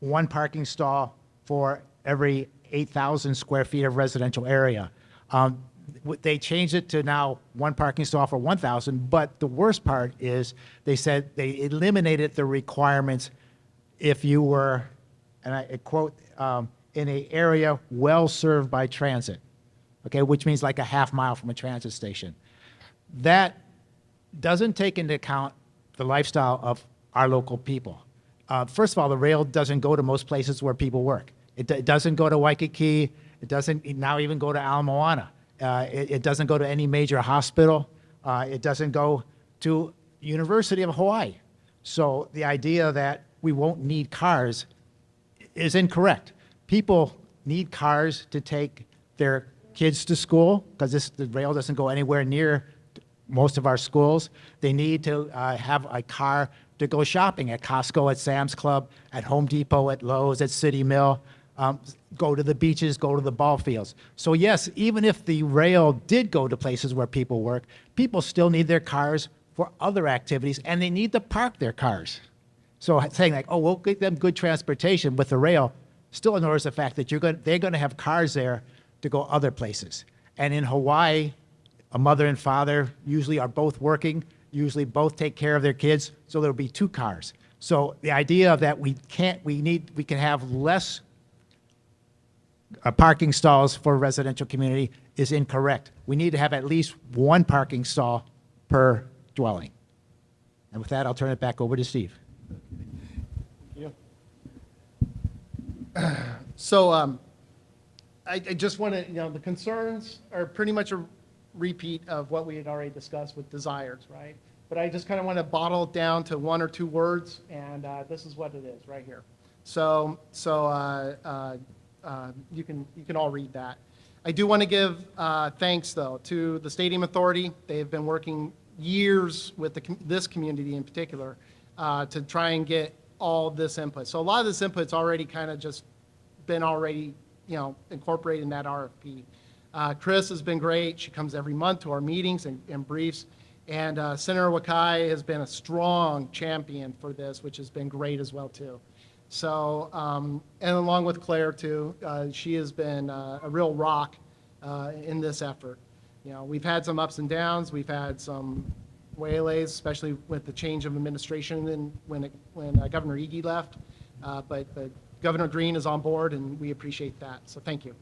one parking stall for every 8,000 square feet of residential area. They changed it to now one parking stall for 1,000, but the worst part is they said they eliminated the requirements if you were, and I quote, in an area well served by transit, okay, which means like a half mile from a transit station. That doesn't take into account the lifestyle of our local people. First of all, the rail doesn't go to most places where people work. It doesn't go to Waikiki. It doesn't now even go to Ala Moana. It doesn't go to any major hospital. It doesn't go to University of Hawaii. So the idea that we won't need cars is incorrect. People need cars to take their kids to school because the rail doesn't go anywhere near most of our schools. They need to have a car to go shopping at Costco, at Sam's Club, at Home Depot, at Lowe's, at City Mill, go to the beaches, go to the ball fields. So yes, even if the rail did go to places where people work, people still need their cars for other activities, and they need to park their cars. So saying like, oh, we'll get them good transportation with the rail still ignores the fact that they're going to have cars there to go other places. And in Hawaii, a mother and father usually are both working, usually both take care of their kids, so there'll be two cars. So the idea that we can have less parking stalls for a residential community is incorrect. We need to have at least one parking stall per dwelling. And with that, I'll turn it back over to Steve. So I just want to, the concerns are pretty much a repeat of what we had already discussed with desires, right? But I just kind of want to bottle it down to one or two words, and this is what it is right here. So you can all read that. I do want to give thanks, though, to the Stadium Authority. They've been working years with this community in particular to try and get all this input. So a lot of this input's already kind of just been incorporated in that RFP. Chris has been great. She comes every month to our meetings and briefs. And Senator Wakai has been a strong champion for this, which has been great as well, too. So, and along with Claire, too, she has been a real rock in this effort. We've had some ups and downs. We've had some waylays, especially with the change of administration and when Governor Iggy left. But Governor Green is on board, and we appreciate that. So thank you.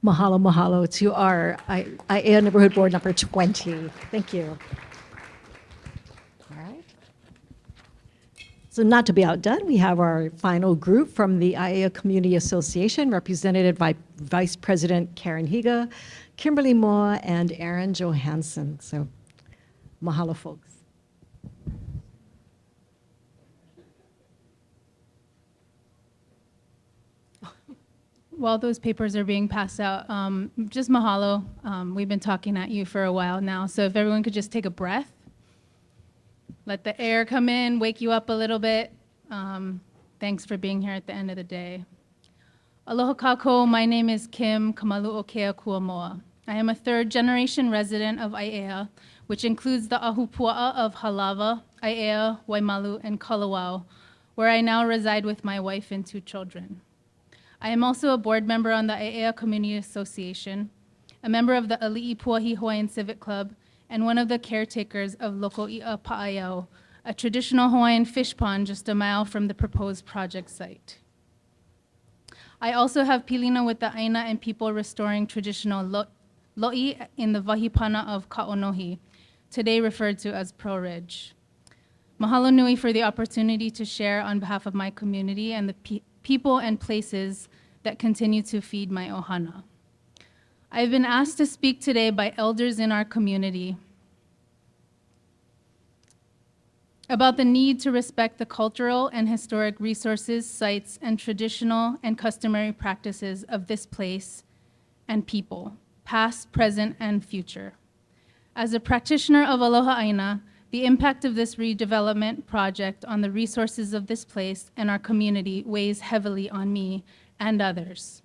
Mahalo, mahalo to our Aiea Neighborhood Board number 20. Thank you. All right. So not to be outdone, we have our final group from the Aiea Community Association, represented by Vice President Karen Higa, Kimberly Moore, and Aaron Johansson. So mahalo, folks. While those papers are being passed out, just mahalo. We've been talking at you for a while now, so if everyone could just take a breath, let the air come in, wake you up a little bit. Thanks for being here at the end of the day. Aloha kākou, my name is Kim Kamalu'okea Kuamoa. I am a third-generation resident of Aiea, which includes the ahupua'a of Halawa, Aiea, Waimalu, and Kalawao, where I now reside with my wife and 2 children. I am also a board member on the Aiea Community Association, a member of the Ali'ipuahi Hawaiian Civic Club, and one of the caretakers of Loko'i'a Pa'aiao, a traditional Hawaiian fish pond just a mile from the proposed project site. I also have pilina with the Aina and people restoring traditional lo'i in the Wahipana of Ka'onohi, today referred to as Pearl Ridge. Mahalo nui for the opportunity to share on behalf of my community and the people and places that continue to feed my ohana. I've been asked to speak today by elders in our community about the need to respect the cultural and historic resources, sites, and traditional and customary practices of this place and people, past, present, and future. As a practitioner of Aloha Aina, the impact of this redevelopment project on the resources of this place and our community weighs heavily on me and others.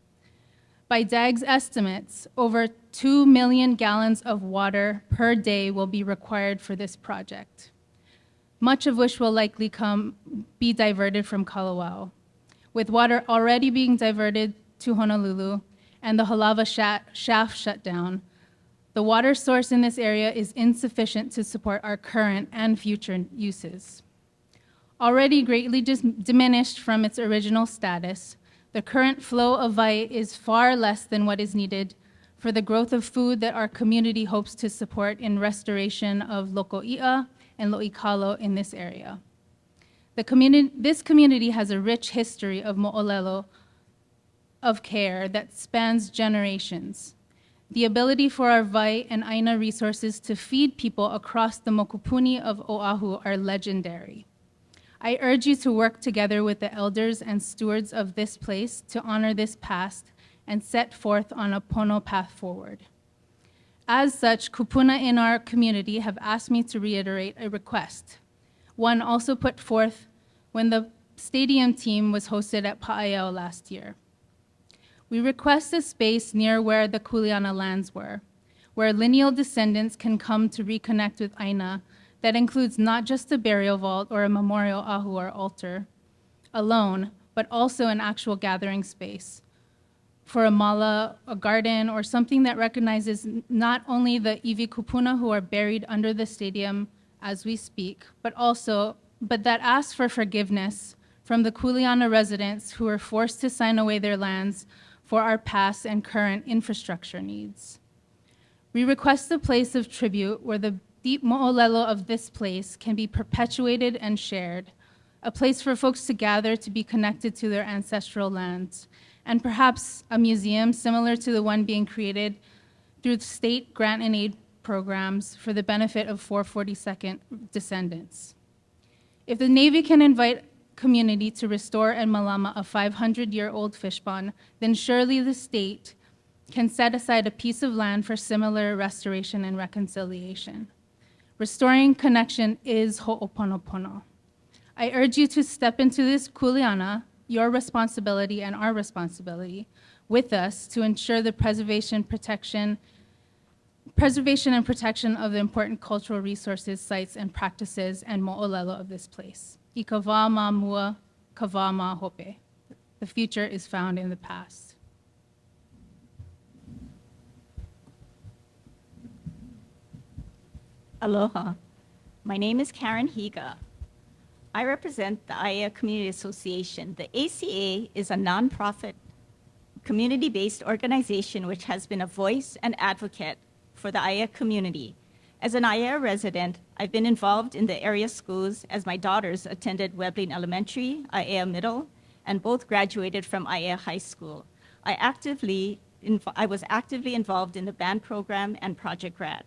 By DAG's estimates, over 2 million gallons of water per day will be required for this project, much of which will likely be diverted from Kalawao. With water already being diverted to Honolulu and the Halawa shaft shut down, the water source in this area is insufficient to support our current and future uses. Already greatly diminished from its original status, the current flow of wai is far less than what is needed for the growth of food that our community hopes to support in restoration of Loko'i'a and Lo'ikalo in this area. This community has a rich history of mo'olelo of care that spans generations. The ability for our wai and Aina resources to feed people across the mokupuni of Oahu are legendary. I urge you to work together with the elders and stewards of this place to honor this past and set forth on a pono path forward. As such, kupuna in our community have asked me to reiterate a request, one also put forth when the stadium team was hosted at Pa'aiao last year. We request a space near where the Kuleana lands were, where lineal descendants can come to reconnect with Aina that includes not just a burial vault or a memorial ahu or altar alone, but also an actual gathering space for a mala, a garden, or something that recognizes not only the iwi kupuna who are buried under the stadium as we speak, but that asks for forgiveness from the Kuleana residents who were forced to sign away their lands for our past and current infrastructure needs. We request a place of tribute where the deep mo'olelo of this place can be perpetuated and shared, a place for folks to gather to be connected to their ancestral lands, and perhaps a museum similar to the one being created through state grant and aid programs for the benefit of 442nd descendants. If the Navy can invite community to restore and malama a 500-year-old fish pond, then surely the state can set aside a piece of land for similar restoration and reconciliation. Restoring connection is ho'oponopono. I urge you to step into this kuleana, your responsibility and our responsibility, with us to ensure the preservation and protection of the important cultural resources, sites, and practices and mo'olelo of this place. I ka wā mā mua, ka wā mā hope. The future is found in the past. Aloha. My name is Karen Higa. I represent the Aiea Community Association. The ACA is a nonprofit, community-based organization which has been a voice and advocate for the Aiea community. As an Aiea resident, I've been involved in the area schools as my daughters attended Weblin Elementary, Aiea Middle, and both graduated from Aiea High School. I was actively involved in the band program and Project Grad.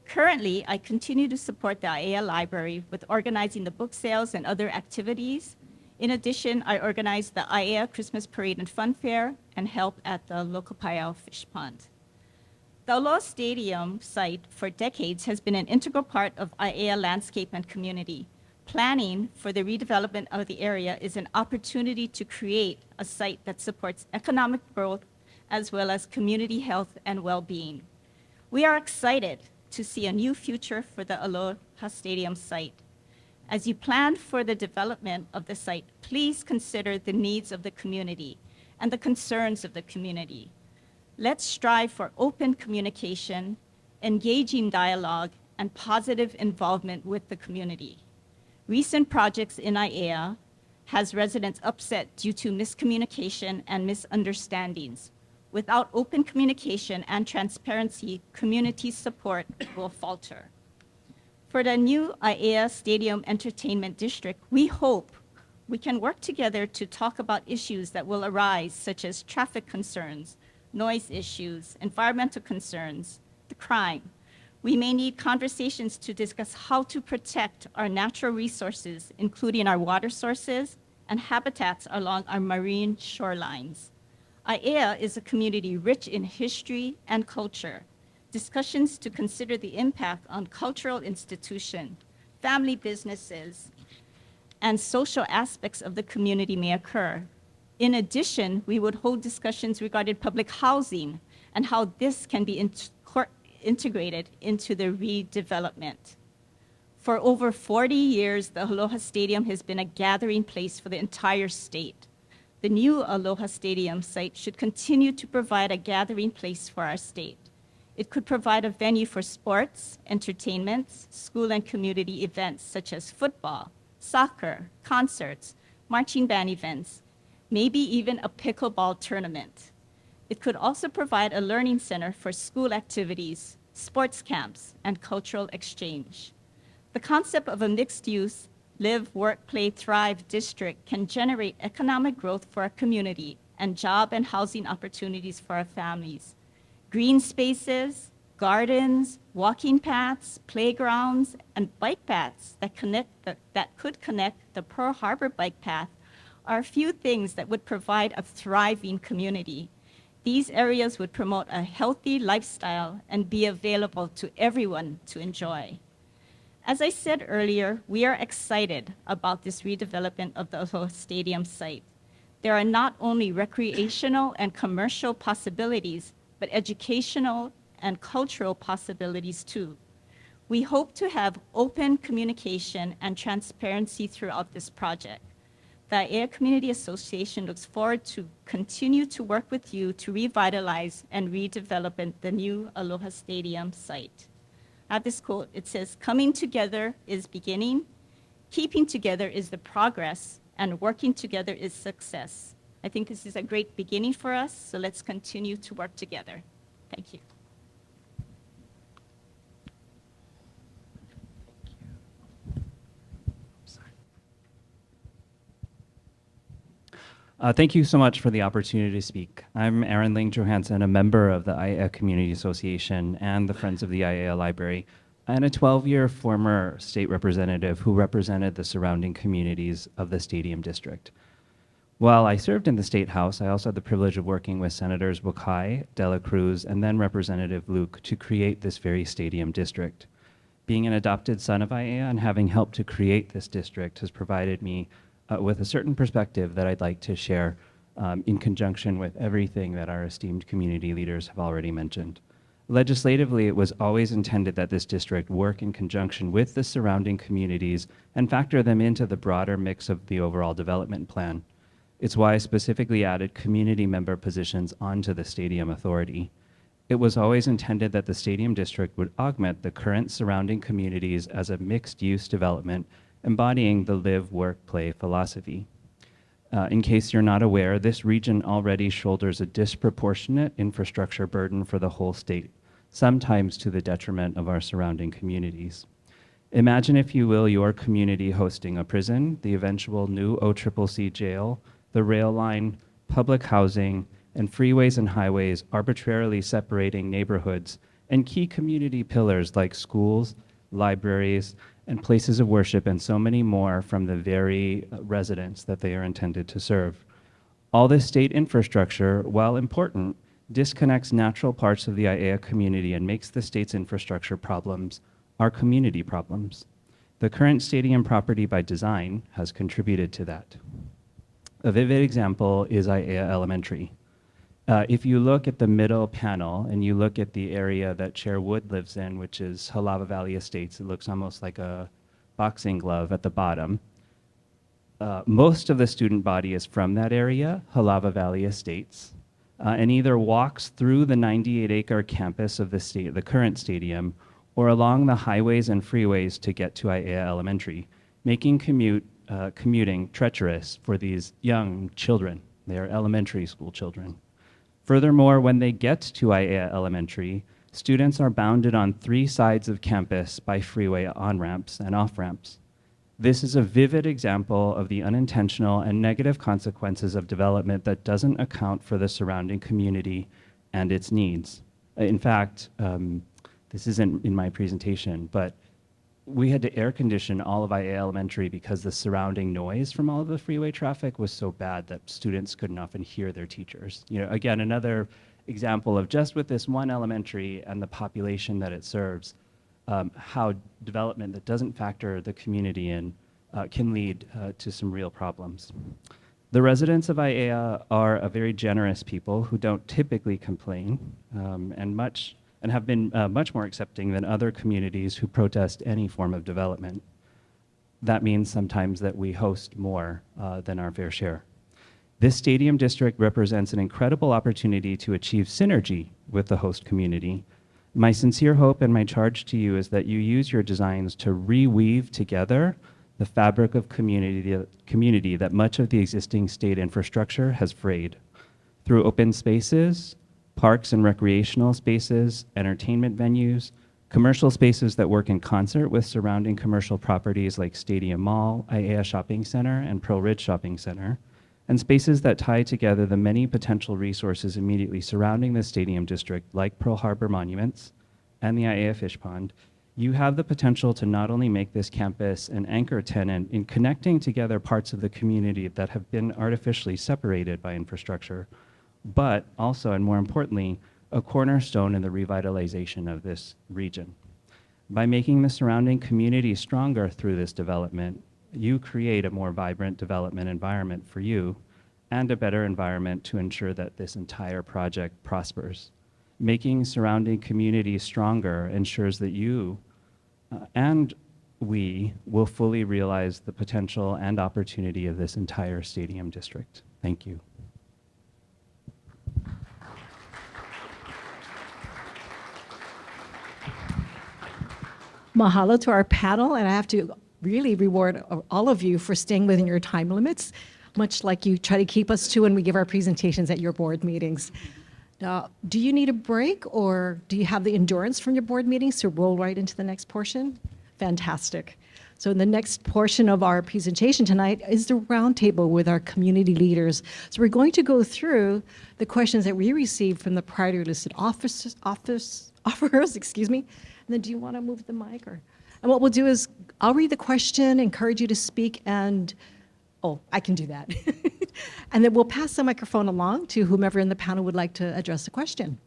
Currently, I continue to support the Aiea Library with organizing the book sales and other activities. In addition, I organize the Aiea Christmas Parade and Fun Fair and help at the Lokapaiao Fish Pond. The Aloha Stadium site for decades has been an integral part of Aiea landscape and community. Planning for the redevelopment of the area is an opportunity to create a site that supports economic growth as well as community health and well-being. We are excited to see a new future for the Aloha Stadium site. As you plan for the development of the site, please consider the needs of the community and the concerns of the community. Let's strive for open communication, engaging dialogue, and positive involvement with the community. Recent projects in Aiea has residents upset due to miscommunication and misunderstandings. Without open communication and transparency, community support will falter. For the new Aiea Stadium Entertainment District, we hope we can work together to talk about issues that will arise, such as traffic concerns, noise issues, environmental concerns, the crime. We may need conversations to discuss how to protect our natural resources, including our water sources and habitats along our marine shorelines. Aiea is a community rich in history and culture. Discussions to consider the impact on cultural institutions, family businesses, and social aspects of the community may occur. In addition, we would hold discussions regarding public housing and how this can be integrated into the redevelopment. For over 40 years, the Aloha Stadium has been a gathering place for the entire state. The new Aloha Stadium site should continue to provide a gathering place for our state. It could provide a venue for sports, entertainments, school and community events such as football, soccer, concerts, marching band events, maybe even a pickleball tournament. It could also provide a learning center for school activities, sports camps, and cultural exchange. The concept of a mixed-use, live, work, play, thrive district can generate economic growth for our community and job and housing opportunities for our families. Green spaces, gardens, walking paths, playgrounds, and bike paths that could connect the Pearl Harbor bike path are a few things that would provide a thriving community. These areas would promote a healthy lifestyle and be available to everyone to enjoy. As I said earlier, we are excited about this redevelopment of the Aloha Stadium site. There are not only recreational and commercial possibilities, but educational and cultural possibilities too. We hope to have open communication and transparency throughout this project. The Aiea Community Association looks forward to continue to work with you to revitalize and redevelop the new Aloha Stadium site. I have this quote, it says, "Coming together is beginning, keeping together is the progress, and working together is success." I think this is a great beginning for us, so let's continue to work together. Thank you. Thank you so much for the opportunity to speak. I'm Aaron Ling Johansson, a member of the Aiea Community Association and the Friends of the Aiea Library, and a 12-year former state representative who represented the surrounding communities of the Stadium District. While I served in the State House, I also had the privilege of working with Senators Wakai, Dela Cruz, and then Representative Luke to create this very Stadium District. Being an adopted son of Aiea and having helped to create this district has provided me with a certain perspective that I'd like to share in conjunction with everything that our esteemed community leaders have already mentioned. Legislatively, it was always intended that this district work in conjunction with the surrounding communities and factor them into the broader mix of the overall development plan. It's why I specifically added community member positions onto the Stadium Authority. It was always intended that the Stadium District would augment the current surrounding communities as a mixed-use development embodying the live, work, play philosophy. In case you're not aware, this region already shoulders a disproportionate infrastructure burden for the whole state, sometimes to the detriment of our surrounding communities. Imagine, if you will, your community hosting a prison, the eventual new OCCC jail, the rail line, public housing, and freeways and highways arbitrarily separating neighborhoods and key community pillars like schools, libraries, and places of worship, and so many more from the very residents that they are intended to serve. All this state infrastructure, while important, disconnects natural parts of the Aiea community and makes the state's infrastructure problems our community problems. The current stadium property by design has contributed to that. A vivid example is Aiea Elementary. If you look at the middle panel and you look at the area that Chair Wood lives in, which is Halava Valley Estates, it looks almost like a boxing glove at the bottom. Most of the student body is from that area, Halava Valley Estates, and either walks through the 98-acre campus of the current stadium or along the highways and freeways to get to Aiea Elementary, making commuting treacherous for these young children. They are elementary school children. Furthermore, when they get to Aiea Elementary, students are bounded on 3 sides of campus by freeway on-ramps and off-ramps. This is a vivid example of the unintentional and negative consequences of development that doesn't account for the surrounding community and its needs. In fact, this isn't in my presentation, but we had to air condition all of Aiea Elementary because the surrounding noise from all of the freeway traffic was so bad that students couldn't often hear their teachers. You know, again, another example of just with this one elementary and the population that it serves, how development that doesn't factor the community in can lead to some real problems. The residents of Aiea are a very generous people who don't typically complain and have been much more accepting than other communities who protest any form of development. That means sometimes that we host more than our fair share. This stadium district represents an incredible opportunity to achieve synergy with the host community. My sincere hope and my charge to you is that you use your designs to reweave together the fabric of community that much of the existing state infrastructure has frayed. Through open spaces, parks and recreational spaces, entertainment venues, commercial spaces that work in concert with surrounding commercial properties like Stadium Mall, Aiea Shopping Center, and Pearl Ridge Shopping Center, and spaces that tie together the many potential resources immediately surrounding the Stadium District like Pearl Harbor Monuments and the Aiea Fish Pond, you have the potential to not only make this campus an anchor tenant in connecting together parts of the community that have been artificially separated by infrastructure, but also, and more importantly, a cornerstone in the revitalization of this region. By making the surrounding community stronger through this development, you create a more vibrant development environment for you and a better environment to ensure that this entire project prospers. Making surrounding communities stronger ensures that you and we will fully realize the potential and opportunity of this entire stadium district. Thank you. Mahalo to our panel, and I have to really reward all of you for staying within your time limits, much like you try to keep us to when we give our presentations at your board meetings. Do you need a break, or do you have the endurance from your board meetings to roll right into the next portion? Fantastic. So in the next portion of our presentation tonight is the roundtable with our community leaders. So we're going to go through the questions that we received from the priority-listed offerors, excuse me. And then do you want to move the mic? And what we'll do is I'll read the question, encourage you to speak, and oh, I can do that. And then we'll pass the microphone along to whomever in the panel would like to address the question.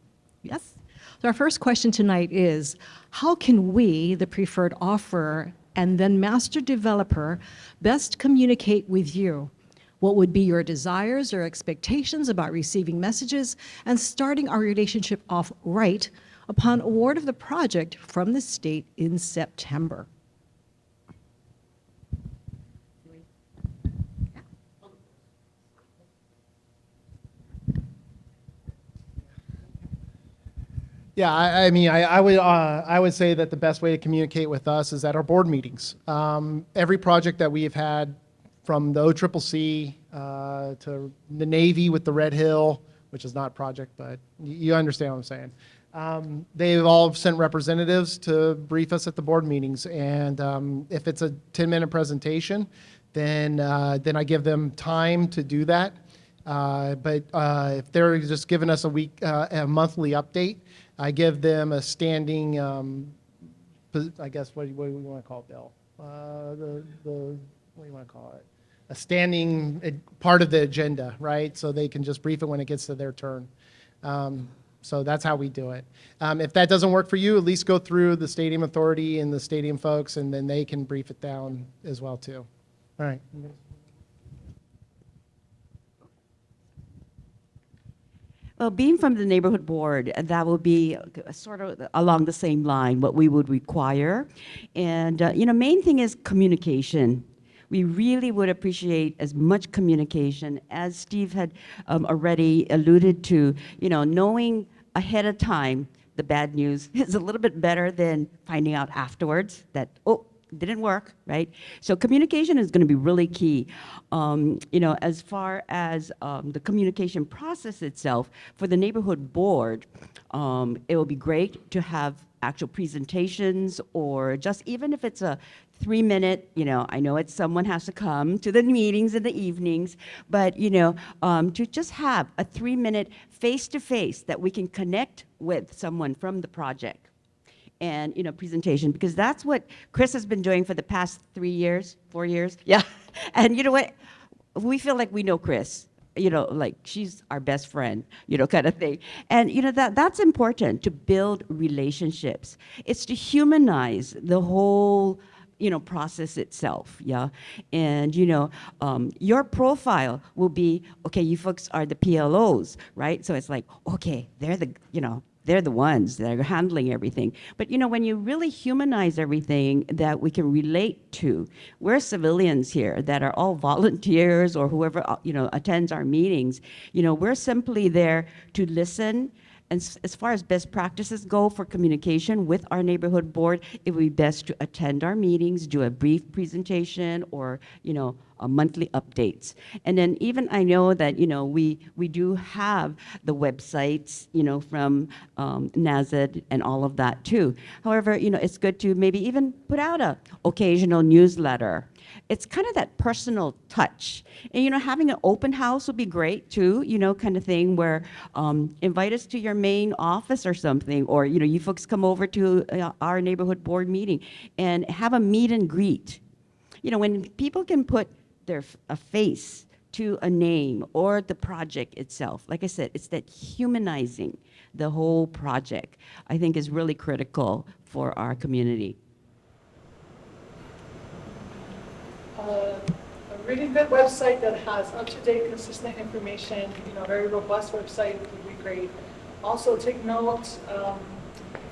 Yes? So our first question tonight is, how can we, the preferred offerer and then master developer, best communicate with you? What would be your desires or expectations about receiving messages and starting our relationship off right upon award of the project from the state in September? Yeah, I mean, I would say that the best way to communicate with us is at our board meetings. Every project that we have had, from the OCCC to the Navy with the Red Hill, which is not a project, but you understand what I'm saying. They've all sent representatives to brief us at the board meetings, and if it's a 10-minute presentation, then I give them time to do that. But if they're just giving us a monthly update, I give them a standing, I guess, what do we want to call it, Bill? What do you want to call it? A standing part of the agenda, right? So they can just brief it when it gets to their turn. So that's how we do it. If that doesn't work for you, at least go through the stadium authority and the stadium folks, and then they can brief it down as well, too. All right. Well, being from the neighborhood board, that would be sort of along the same line, what we would require. And, main thing is communication. We really would appreciate as much communication as Steve had already alluded to, knowing ahead of time the bad news is a little bit better than finding out afterwards that, oh, didn't work, right? So communication is going to be really key. As far as the communication process itself, for the neighborhood board, it will be great to have actual presentations, or just even if it's a 3-minute, I know someone has to come to the meetings in the evenings, but, to just have a 3-minute face-to-face that we can connect with someone from the project. And, presentation, because that's what Chris has been doing for the past 4 years. Yeah. And you know what? We feel like we know Chris, like she's our best friend, kind of thing. And, that's important to build relationships. It's to humanize the whole, process itself, yeah? And, your profile will be, okay, you folks are the PLOs, right? So it's like, okay, they're the ones that are handling everything. But when you really humanize everything that we can relate to, we're civilians here that are all volunteers or whoever attends our meetings. We're simply there to listen. And as far as best practices go for communication with our neighborhood board, it would be best to attend our meetings, do a brief presentation, or monthly updates. And then even I know that we do have the websites from NAZD and all of that too. However, it's good to maybe even put out a occasional newsletter. It's kind of that personal touch. And having an open house would be great too, kind of thing where invite us to your main office or something, or you folks come over to our neighborhood board meeting and have a meet and greet. When people can put a face to a name or the project itself, like I said, it's that humanizing the whole project, I think is really critical for our community. A really good website that has up-to-date, consistent information, very robust website would be great. Also, take note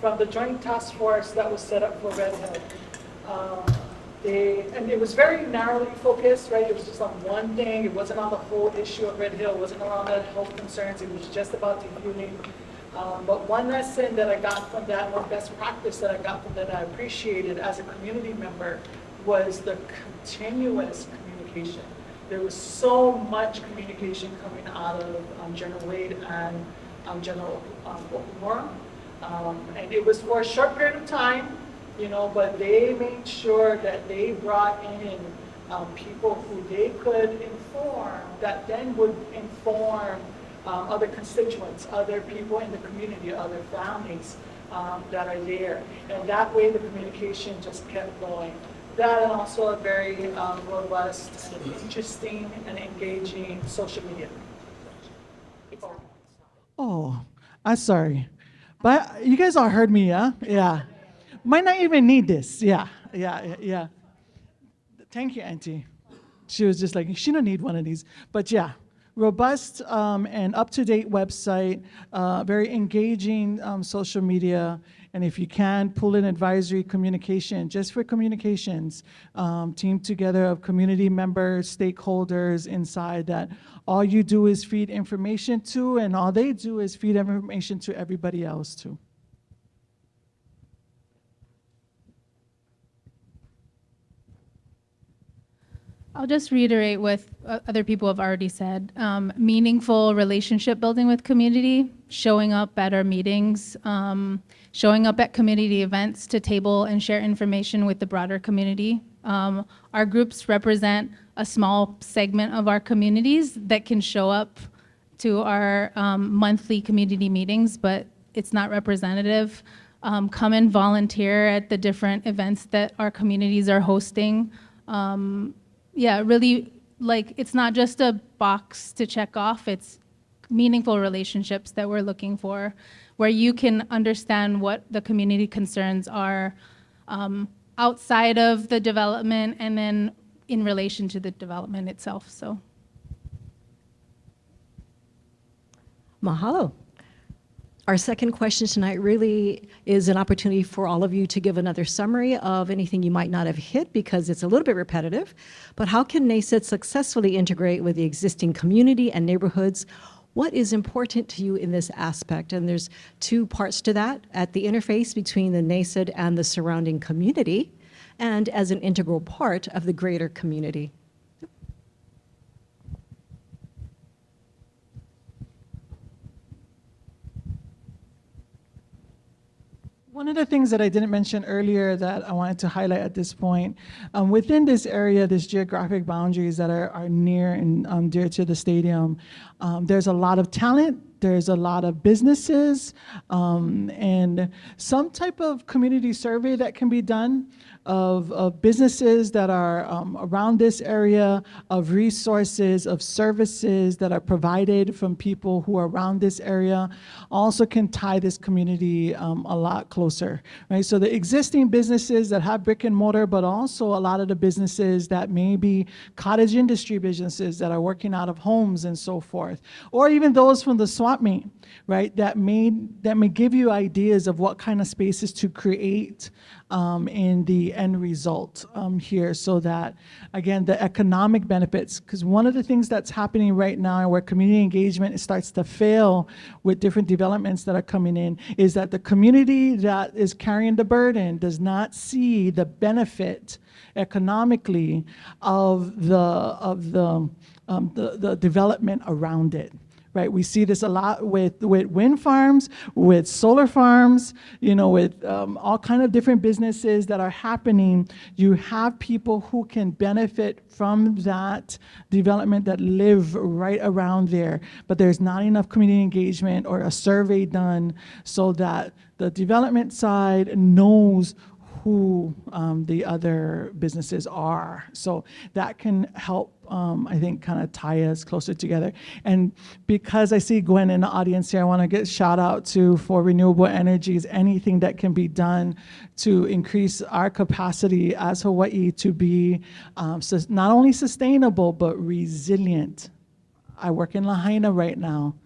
from the joint task force that was set up for Red Hill. And it was very narrowly focused, right? It was just on one thing. It wasn't on the whole issue of Red Hill. It wasn't around the health concerns. It was just about defueling. But one lesson that I got from that, one best practice that I got from that I appreciated as a community member, was the continuous communication. There was so much communication coming out of General Wade and General Okamura. And it was for a short period of time, but they made sure that they brought in people who they could inform, that then would inform other constituents, other people in the community, other families that are there. And that way the communication just kept going. That and also a very robust, and interesting, and engaging social media. Oh, I'm sorry. But you guys all heard me, yeah? Yeah. Might not even need this. Yeah. Thank you, Auntie. She was just like, she don't need one of these. But yeah, robust and up-to-date website, very engaging social media, and if you can, pull in advisory communication, just for communications, team together of community members, stakeholders inside that all you do is feed information to, and all they do is feed information to everybody else too. I'll just reiterate what other people have already said. Meaningful relationship building with community, showing up at our meetings, showing up at community events to table and share information with the broader community. Our groups represent a small segment of our communities that can show up to our monthly community meetings, but it's not representative. Come and volunteer at the different events that our communities are hosting. Yeah, really, like, it's not just a box to check off, it's meaningful relationships that we're looking for, where you can understand what the community concerns are outside of the development and then in relation to the development itself, so. Mahalo. Our second question tonight really is an opportunity for all of you to give another summary of anything you might not have hit because it's a little bit repetitive. But how can NASID successfully integrate with the existing community and neighborhoods? What is important to you in this aspect? And there's two parts to that: at the interface between the NASID and the surrounding community, and as an integral part of the greater community. One of the things that I didn't mention earlier that I wanted to highlight at this point, within this area, this geographic boundaries that are near and dear to the stadium, there's a lot of talent, there's a lot of businesses, and some type of community survey that can be done of businesses that are around this area, of resources, of services that are provided from people who are around this area, also can tie this community a lot closer, right? So the existing businesses that have brick and mortar, but also a lot of the businesses that may be cottage industry businesses that are working out of homes and so forth, or even those from the swap meet, right? That may give you ideas of what kind of spaces to create in the end result here, so that, again, the economic benefits, because one of the things that's happening right now where community engagement starts to fail with different developments that are coming in is that the community that is carrying the burden does not see the benefit economically of the development around it. Right, we see this a lot with wind farms, with solar farms, with all kind of different businesses that are happening. You have people who can benefit from that development that live right around there, but there's not enough community engagement or a survey done so that the development side knows who the other businesses are. So that can help, I think, kind of tie us closer together. And because I see Gwen in the audience here, I want to get shout out to for renewable energies, anything that can be done to increase our capacity as Hawaii to be not only sustainable, but resilient. I work in Lahaina right now.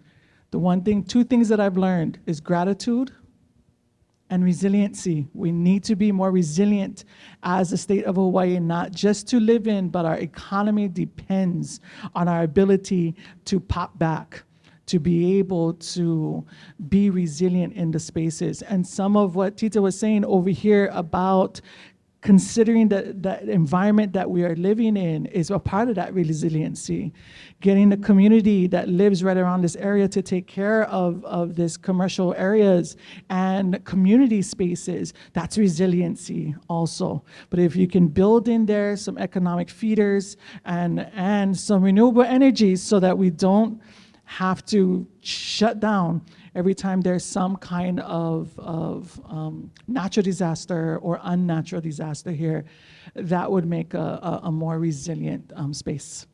Two things that I've learned is gratitude and resiliency. We need to be more resilient as the state of Hawaii, not just to live in, but our economy depends on our ability to pop back, to be able to be resilient in the spaces. And some of what Tita was saying over here about considering the environment that we are living in is a part of that resiliency. Getting the community that lives right around this area to take care of this commercial areas and community spaces, that's resiliency also. But if you can build in there some economic feeders and some renewable energy so that we don't have to shut down every time there's some kind of natural disaster or unnatural disaster here, that would make a more resilient space.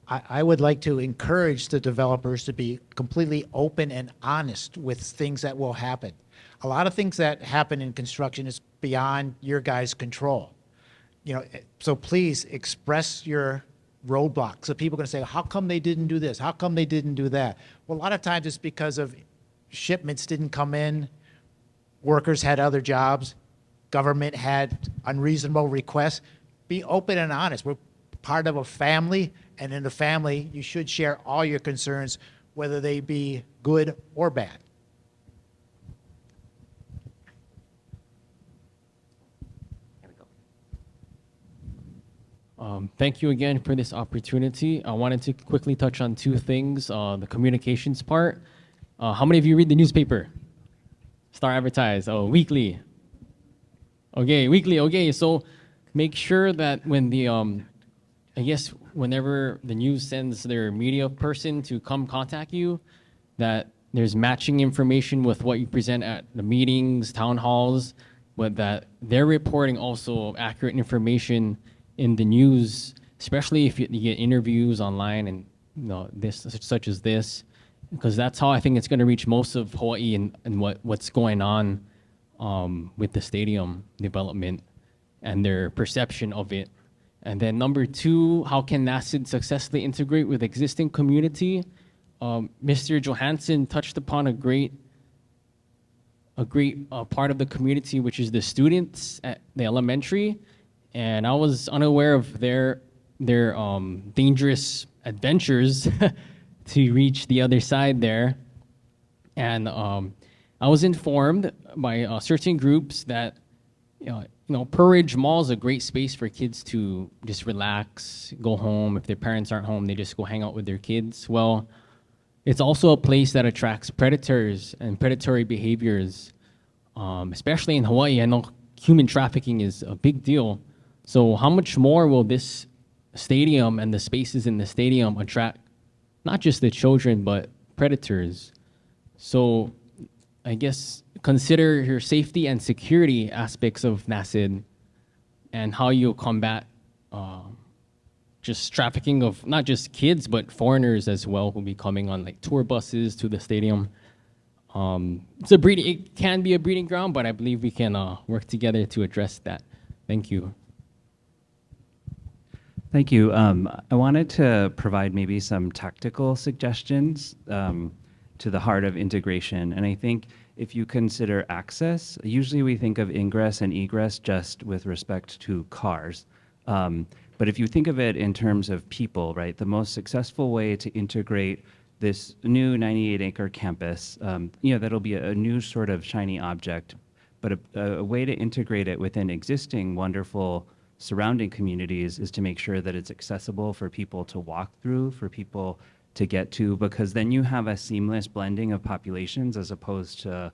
I would like to encourage the developers to be completely open and honest with things that will happen. A lot of things that happen in construction is beyond your guys' control. You know, so please express your roadblocks. So people are going to say, how come they didn't do this? How come they didn't do that? Well, a lot of times it's because of shipments didn't come in, workers had other jobs, government had unreasonable requests. Be open and honest. We're part of a family, and in the family, you should share all your concerns, whether they be good or bad. Thank you again for this opportunity. I wanted to quickly touch on two things. The communications part. How many of you read the newspaper? Star Advertise. Oh, weekly. Okay, weekly. Okay, so make sure that when the, I guess whenever the news sends their media person to come contact you, that there's matching information with what you present at the meetings, town halls, but that they're reporting also accurate information in the news, especially if you get interviews online and this such as this, because that's how I think it's going to reach most of Hawaii and what's going on with the stadium development and their perception of it. And then number two, how can NASID successfully integrate with existing community? Mr. Johansson touched upon a great part of the community, which is the students at the elementary. And I was unaware of their dangerous adventures to reach the other side there. And I was informed by certain groups that Pearl Ridge Mall is a great space for kids to just relax, go home. If their parents aren't home, they just go hang out with their kids. Well, it's also a place that attracts predators and predatory behaviors, especially in Hawaii. I know human trafficking is a big deal. So how much more will this stadium and the spaces in the stadium attract not just the children, but predators? So I guess consider your safety and security aspects of NASID and how you'll combat just trafficking of not just kids, but foreigners as well who'll be coming on like tour buses to the stadium. It can be a breeding ground, but I believe we can work together to address that. Thank you. Thank you. I wanted to provide maybe some tactical suggestions to the heart of integration. And I think if you consider access, usually we think of ingress and egress just with respect to cars. But if you think of it in terms of people, right, the most successful way to integrate this new 98-acre campus, that'll be a new sort of shiny object, but a way to integrate it within existing wonderful surrounding communities is to make sure that it's accessible for people to walk through, for people to get to, because then you have a seamless blending of populations as opposed to,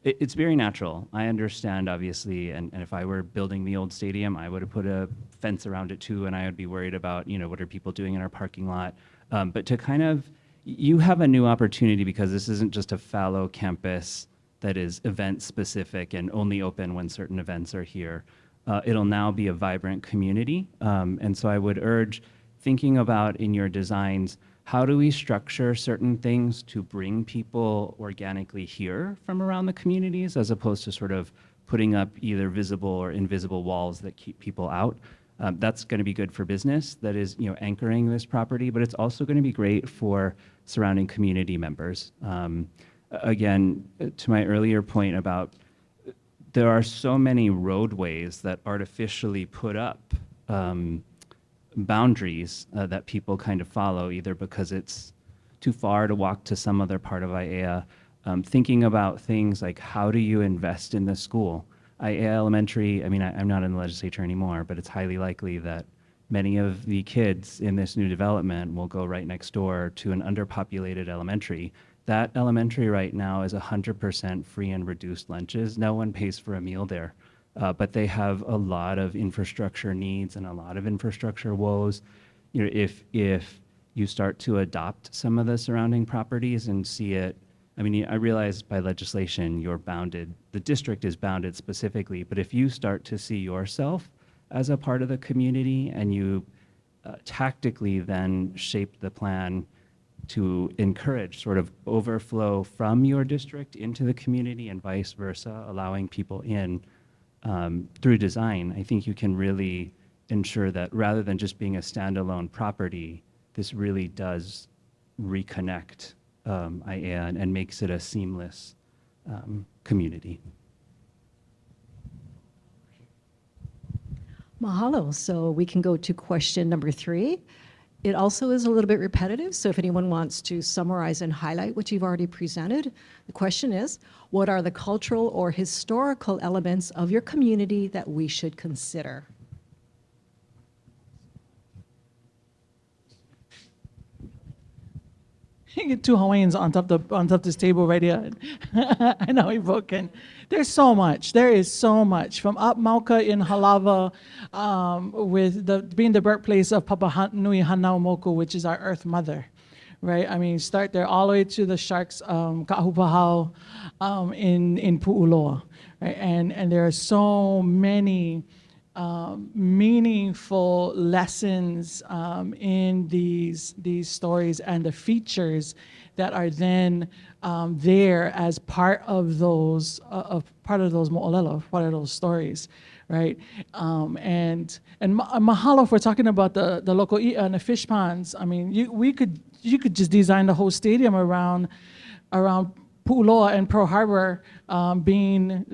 it's very natural. I understand, obviously, and if I were building the old stadium, I would have put a fence around it too, and I would be worried about, what are people doing in our parking lot? But to kind of, you have a new opportunity because this isn't just a fallow campus that is event specific and only open when certain events are here. It'll now be a vibrant community. And so I would urge thinking about in your designs, how do we structure certain things to bring people organically here from around the communities as opposed to sort of putting up either visible or invisible walls that keep people out. That's going to be good for business that is anchoring this property, but it's also going to be great for surrounding community members. Again, to my earlier point about there are so many roadways that artificially put up boundaries that people kind of follow, either because it's too far to walk to some other part of Aiea. Thinking about things like, how do you invest in the school? Aiea Elementary, I mean, I'm not in the legislature anymore, but it's highly likely that many of the kids in this new development will go right next door to an underpopulated elementary. That elementary right now is 100% free and reduced lunches. No one pays for a meal there. But they have a lot of infrastructure needs and a lot of infrastructure woes. You know, if you start to adopt some of the surrounding properties and see it, I mean, I realize by legislation you're bounded, the district is bounded specifically, but if you start to see yourself as a part of the community and you tactically then shape the plan to encourage sort of overflow from your district into the community and vice versa, allowing people in through design, I think you can really ensure that rather than just being a standalone property, this really does reconnect Aiea and makes it a seamless community. Mahalo. So we can go to question number 3. It also is a little bit repetitive, so if anyone wants to summarize and highlight what you've already presented, the question is, what are the cultural or historical elements of your community that we should consider? You get 2 Hawaiians on top of this table right here. I know we both can. There's so much. There is so much. From up Mauka in Halawa, with being the birthplace of Papa Nui Hanau Moku, which is our Earth Mother, right? I mean, start there all the way to the sharks, Ka'ahupahau, in Pu'uloa, right? And there are so many meaningful lessons in these stories and the features that are then there as part of those mo'olelo, part of those stories, right? And mahalo if we're talking about the local i'a and the fish ponds. I mean, you could just design the whole stadium around Pu'uloa and Pearl Harbor being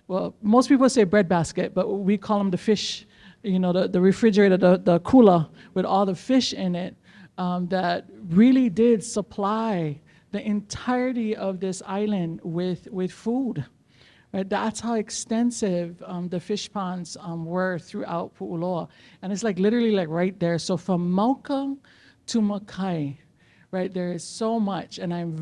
well, most people say breadbasket, but we call them the fish, you know, the refrigerator, the cooler with all the fish in it that really did supply the entirety of this island with food. Right? That's how extensive the fish ponds were throughout Pu'uloa. And it's like literally like right there. So from Mauka to Makai, right? There is so much, and I'm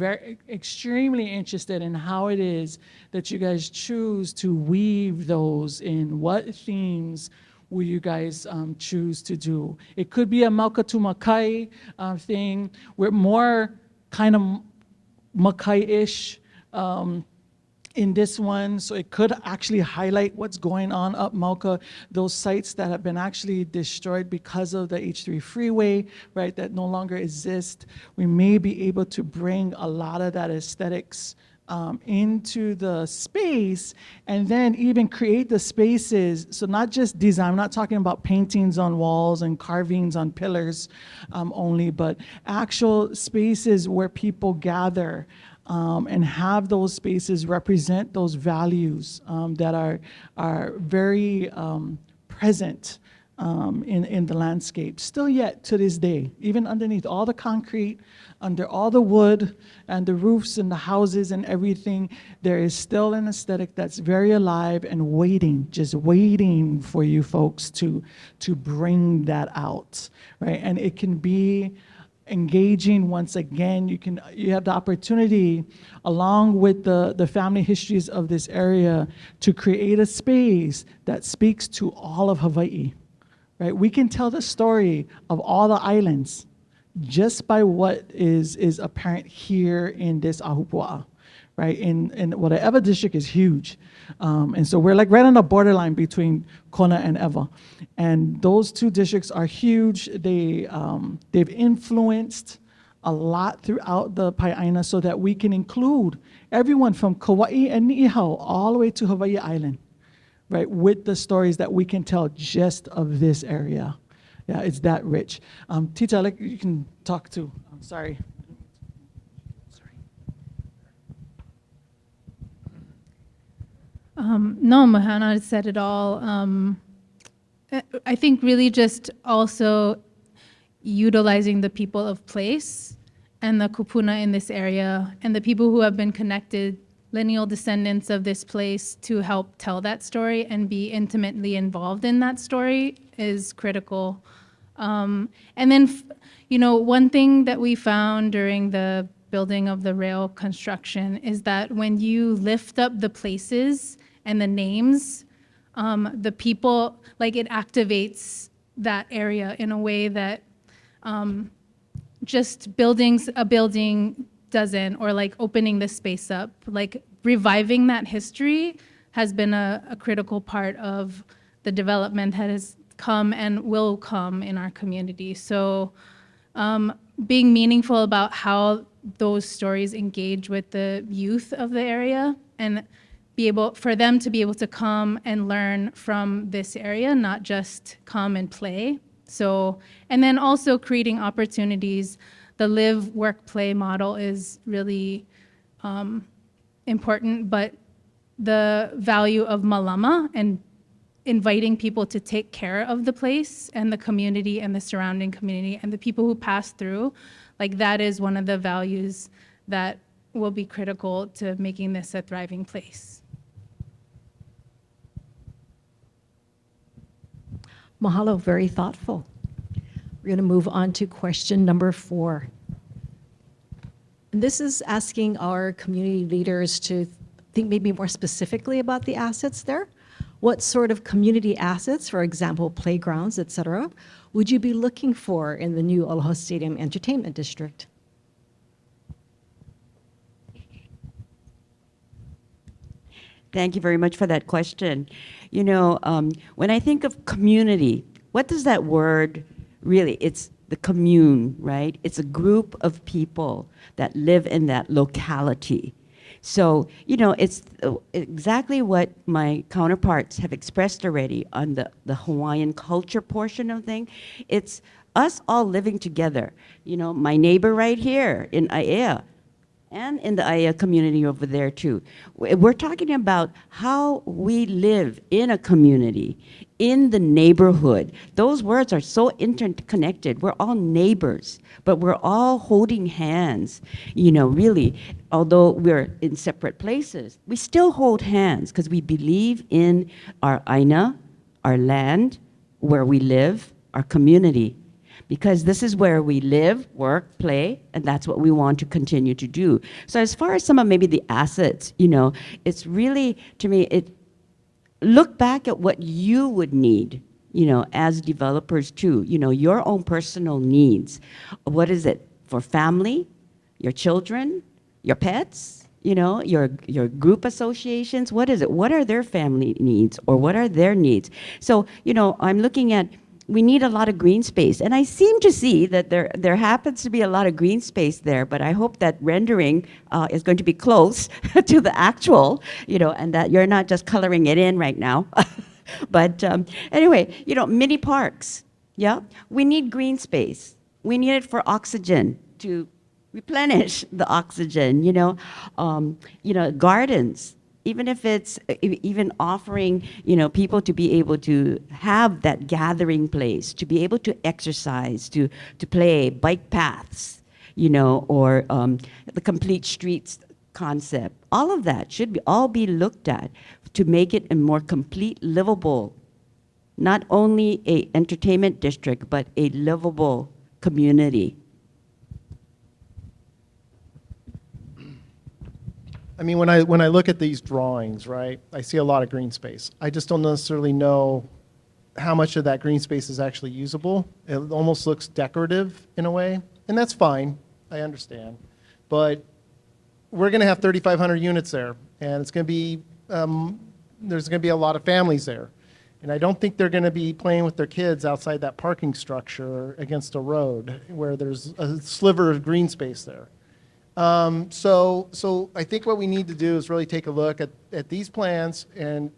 extremely interested in how it is that you guys choose to weave those in. What themes will you guys choose to do? It could be a Mauka to Makai thing. We're more kind of Makai-ish in this one, so it could actually highlight what's going on up Mauka, those sites that have been actually destroyed because of the H3 freeway, right, that no longer exist. We may be able to bring a lot of that aesthetics into the space and then even create the spaces. So not just design, I'm not talking about paintings on walls and carvings on pillars only, but actual spaces where people gather and have those spaces represent those values that are very present in the landscape. Still yet to this day, even underneath all the concrete, under all the wood and the roofs and the houses and everything, there is still an aesthetic that's very alive and waiting, just waiting for you folks to bring that out, right? And it can be engaging. Once again, you have the opportunity, along with the family histories of this area, to create a space that speaks to all of Hawaii, right? We can tell the story of all the islands just by what is apparent here in this Ahupua'a, right? In whatever district is huge. And so we're like right on the borderline between Kona and Ewa. And those 2 districts are huge. They've influenced a lot throughout the Pai'aina so that we can include everyone from Kauai and Ni'ihau all the way to Hawaii Island, right? With the stories that we can tell just of this area. Yeah, it's that rich. Tita, like you can talk too. I'm sorry. No, Mahana said it all. I think really just also utilizing the people of place and the kupuna in this area and the people who have been connected, lineal descendants of this place, to help tell that story and be intimately involved in that story is critical. And then, one thing that we found during the building of the rail construction is that when you lift up the places and the names, the people, like, it activates that area in a way that just a building doesn't, or like opening the space up. Like reviving that history has been a critical part of the development that has come and will come in our community. So being meaningful about how those stories engage with the youth of the area and for them to be able to come and learn from this area, not just come and play. So, and then also creating opportunities. The live, work, play model is really important, but the value of malama and inviting people to take care of the place and the community and the surrounding community and the people who pass through, like that is one of the values that will be critical to making this a thriving place. Mahalo, very thoughtful. We're going to move on to question number 4. And this is asking our community leaders to think maybe more specifically about the assets there. What sort of community assets, for example, playgrounds, et cetera, would you be looking for in the new Aloha Stadium Entertainment District? Thank you very much for that question. When I think of community, what does that word really, it's the commune, right? It's a group of people that live in that locality. So, it's exactly what my counterparts have expressed already on the Hawaiian culture portion of things. It's us all living together. My neighbor right here in Aiea, and in the Aiea community over there too. We're talking about how we live in a community, in the neighborhood. Those words are so interconnected. We're all neighbors, but we're all holding hands. Really, although we're in separate places, we still hold hands because we believe in our aina, our land, where we live, our community. Because this is where we live, work, play, and that's what we want to continue to do. So as far as some of maybe the assets, it's really, to me, look back at what you would need, as developers too, your own personal needs. What is it for family, your children, your pets, your group associations? What is it? What are their family needs or what are their needs? So, I'm looking at, we need a lot of green space. And I seem to see that there happens to be a lot of green space there, but I hope that rendering is going to be close to the actual, and that you're not just coloring it in right now. But anyway, mini parks, yeah? We need green space. We need it for oxygen, to replenish the oxygen, gardens. Even if it's even offering, people to be able to have that gathering place, to be able to exercise, to play, bike paths, or the complete streets concept. All of that should all be looked at to make it a more complete, livable, not only a entertainment district, but a livable community. I mean, when I look at these drawings, right, I see a lot of green space. I just don't necessarily know how much of that green space is actually usable. It almost looks decorative in a way, and that's fine. I understand. But we're going to have 3,500 units there, and it's going to be, there's going to be a lot of families there. And I don't think they're going to be playing with their kids outside that parking structure against a road where there's a sliver of green space there. So I think what we need to do is really take a look at these plans and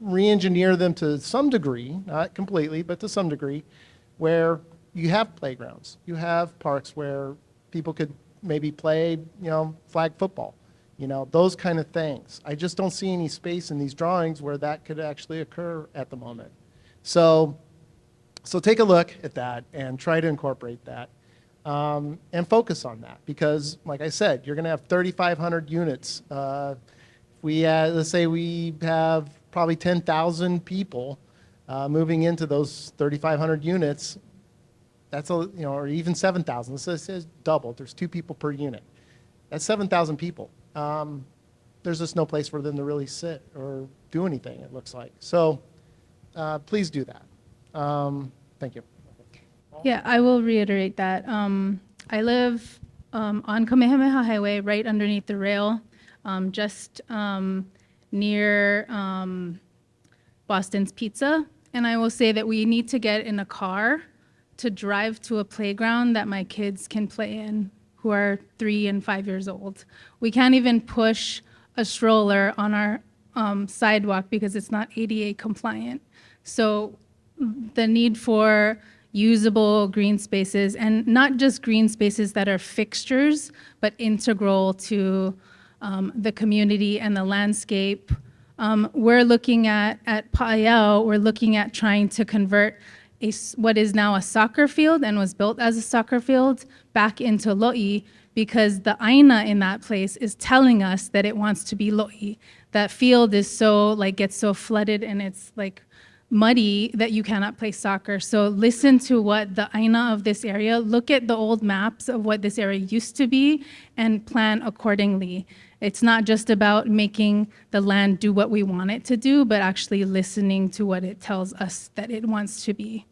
re-engineer them to some degree, not completely, but to some degree, where you have playgrounds, you have parks where people could maybe play, flag football, those kind of things. I just don't see any space in these drawings where that could actually occur at the moment. So So take a look at that and try to incorporate that and focus on that because, like I said, you're going to have 3,500 units. Let's say we have probably 10,000 people moving into those 3,500 units. That's or even 7,000. Let's say it's double. There's 2 people per unit. That's 7,000 people. There's just no place for them to really sit or do anything, it looks like. So please do that. Thank you. Yeah, I will reiterate that. I live on Kamehameha Highway, right underneath the rail, just near Boston's Pizza. And I will say that we need to get in a car to drive to a playground that my kids can play in, who are 3 and 5 years old. We can't even push a stroller on our sidewalk because it's not ADA compliant. So the need for usable green spaces, and not just green spaces that are fixtures, but integral to the community and the landscape. We're looking at Aiea, we're looking at trying to convert what is now a soccer field and was built as a soccer field back into lo'i, because the aina in that place is telling us that it wants to be lo'i. That field is gets so flooded and it's muddy that you cannot play soccer. So listen to what the aina of this area, look at the old maps of what this area used to be and plan accordingly. It's not just about making the land do what we want it to do, but actually listening to what it tells us that it wants to be.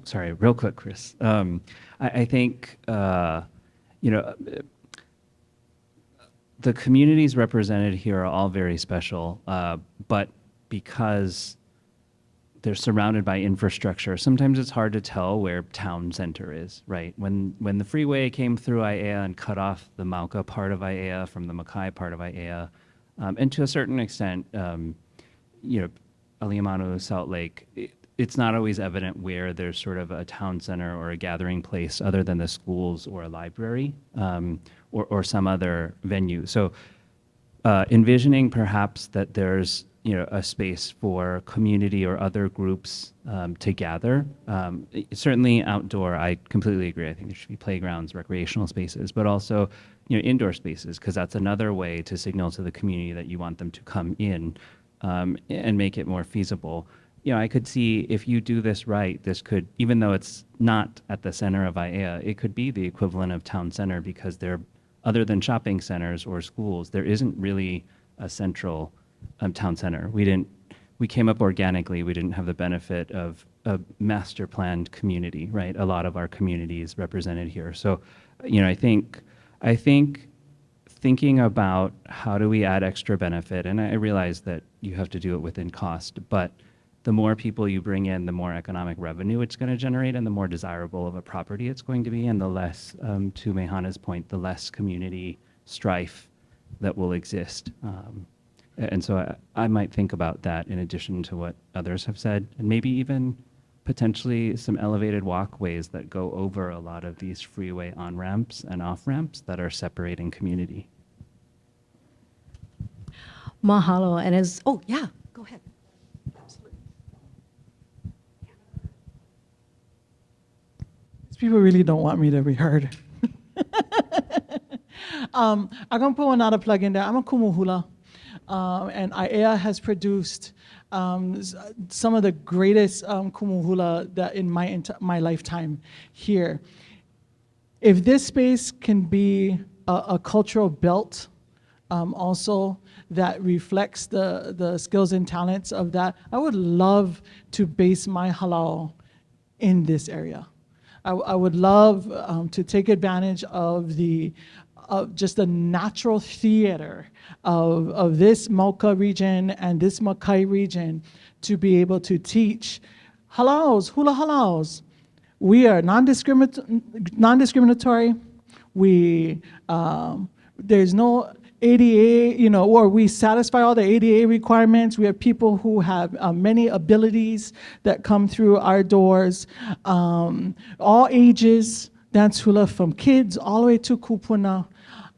Sorry, real quick, Chris. I think, the communities represented here are all very special, but because they're surrounded by infrastructure, sometimes it's hard to tell where town center is, right? When the freeway came through Aiea and cut off the Mauka part of Aiea from the Makai part of Aiea, and to a certain extent, Aliamanu, Salt Lake, it's not always evident where there's sort of a town center or a gathering place other than the schools or a library or some other venue. So envisioning perhaps that there's a space for community or other groups to gather. Certainly outdoor, I completely agree. I think there should be playgrounds, recreational spaces, but also indoor spaces, because that's another way to signal to the community that you want them to come in and make it more feasible. I could see if you do this right, this could, even though it's not at the center of Aiea, it could be the equivalent of town center, because there, other than shopping centers or schools, there isn't really a central town center. We came up organically. We didn't have the benefit of a master planned community, right? A lot of our community is represented here. So, I think thinking about how do we add extra benefit, and I realize that you have to do it within cost, but the more people you bring in, the more economic revenue it's going to generate, and the more desirable of a property it's going to be, and the less, to Mehana's point, the less community strife that will exist. And so I might think about that in addition to what others have said, and maybe even potentially some elevated walkways that go over a lot of these freeway on-ramps and off-ramps that are separating community. Mahalo. And go ahead. These people really don't want me to be heard. I'm going to put another plug in there. I'm a kumuhula. And Aiea has produced some of the greatest kumuhula that in my lifetime here. If this space can be a cultural belt also that reflects the skills and talents of that, I would love to base my halal in this area. I would love to take advantage of just the natural theater of this Mauka region and this Makai region to be able to teach halals, hula halals. We are non-discriminatory. There's no ADA, or we satisfy all the ADA requirements. We have people who have many abilities that come through our doors, all ages, dance hula from kids all the way to kupuna.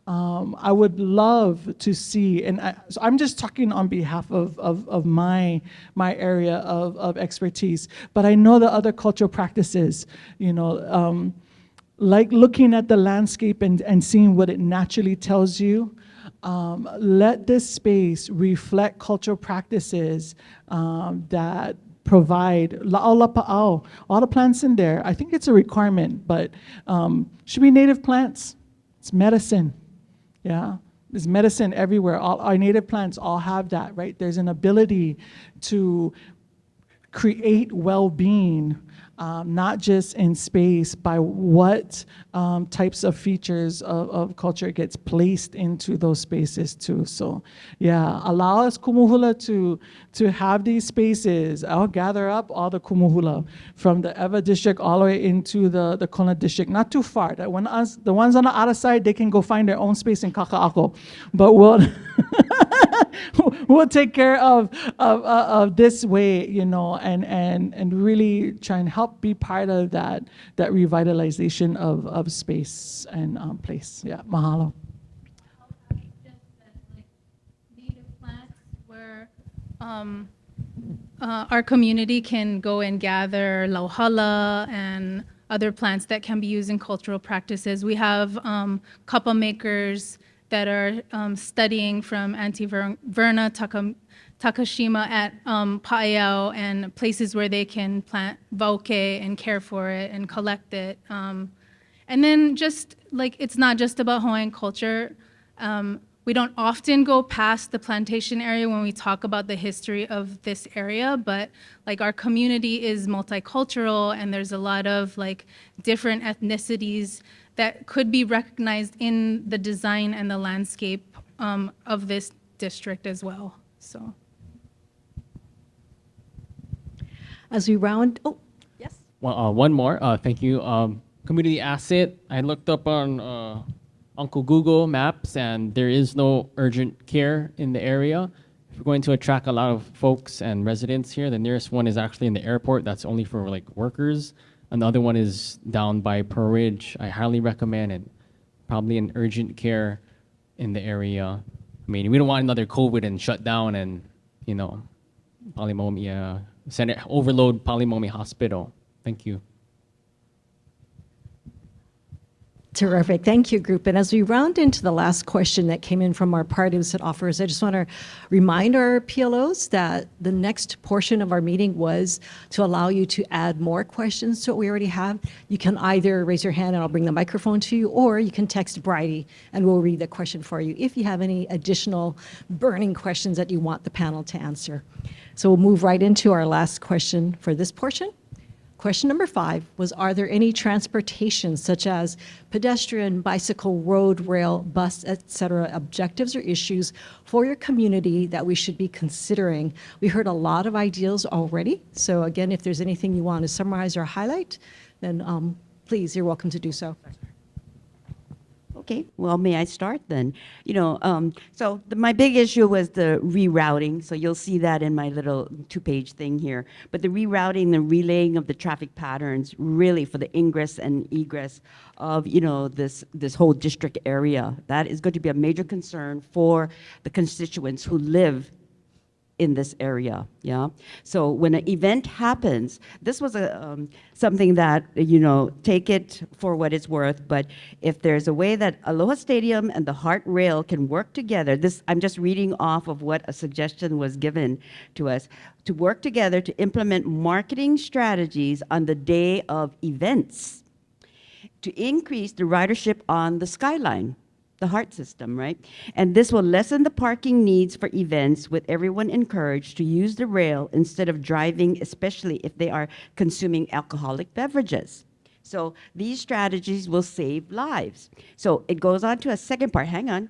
I would love to see, and so I'm just talking on behalf of my area of expertise, but I know the other cultural practices, like looking at the landscape and seeing what it naturally tells you. Let this space reflect cultural practices that provide la'aulapa'au, all the plants in there. I think it's a requirement, but should be native plants. It's medicine. Yeah, there's medicine everywhere. All our native plants all have that, right? There's an ability to create well-being, not just in space, by what types of features of culture gets placed into those spaces too. So yeah, allow us kumuhula to have these spaces. I'll gather up all the kumuhula from the Ewa district all the way into the Kona district, not too far. That when the ones on the other side, they can go find their own space in Kaka'ako. But we'll take care of this way, and really try and help be part of that revitalization of space and place. Yeah, mahalo. Native plants where our community can go and gather lauhala and other plants that can be used in cultural practices. We have kapa makers that are studying from Auntie Verna Takashima at Paeao, and places where they can plant vauke and care for it and collect it. And then just like, it's not just about Hawaiian culture. We don't often go past the plantation area when we talk about the history of this area, but like our community is multicultural, and there's a lot of like different ethnicities that could be recognized in the design and the landscape of this district as well. So, As we round, yes. Well, one more. Thank you. Community asset. I looked up on Uncle Google Maps, and there is no urgent care in the area. If we're going to attract a lot of folks and residents here, the nearest one is actually in the airport. That's only for like workers. Another one is down by Pearl Ridge. I highly recommend it. Probably an urgent care in the area. I mean, we don't want another COVID and shut down and, Palimomi, overload Palimomi Hospital. Thank you. Terrific. Thank you, group. And as we round into the last question that came in from our Priority-Listed Offerors, I just want to remind our PLOs that the next portion of our meeting was to allow you to add more questions to what we already have. You can either raise your hand and I'll bring the microphone to you, or you can text Bridie and we'll read the question for you if you have any additional burning questions that you want the panel to answer. So we'll move right into our last question for this portion. Question number 5 was, are there any transportation such as pedestrian, bicycle, road, rail, bus, etc., objectives or issues for your community that we should be considering? We heard a lot of ideas already. So again, if there's anything you want to summarize or highlight, then please, you're welcome to do so. Okay, well, may I start then? My big issue was the rerouting. So you'll see that in my little 2-page thing here. But the rerouting, the relaying of the traffic patterns, really for the ingress and egress of this whole district area, that is going to be a major concern for the constituents who live in this area. Yeah. So when an event happens, this was something that, take it for what it's worth, but if there's a way that Aloha Stadium and the Heart Rail can work together, I'm just reading off of what a suggestion was given to us, to work together to implement marketing strategies on the day of events to increase the ridership on the skyline, the Heart system, right? And this will lessen the parking needs for events, with everyone encouraged to use the rail instead of driving, especially if they are consuming alcoholic beverages. So these strategies will save lives. So it goes on to a second part. Hang on.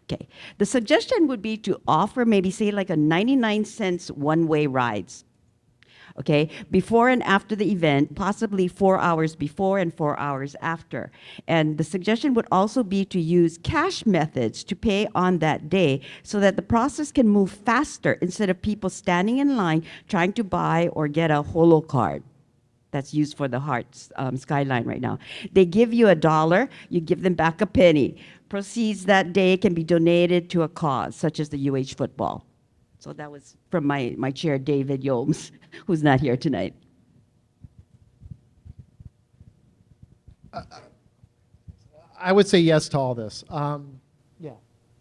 Okay. The suggestion would be to offer maybe, say, like a 99-cent one-way rides. Okay, before and after the event, possibly 4 hours before and 4 hours after. And the suggestion would also be to use cash methods to pay on that day so that the process can move faster instead of people standing in line trying to buy or get a holo card. that's used for the Hearts skyline right now. They give you $1, you give them back a penny. Proceeds that day can be donated to a cause, such as the UH football. So that was from my chair, David Yomes, who's not here tonight. I would say yes to all this. Yeah.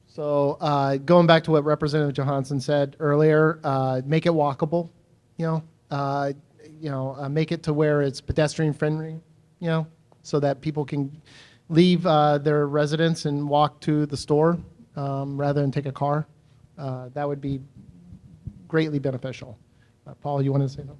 So going back to what Representative Johansson said earlier, make it walkable. Make it to where it's pedestrian friendly. So that people can leave their residence and walk to the store rather than take a car. That would be greatly beneficial. Paul, you want to say something?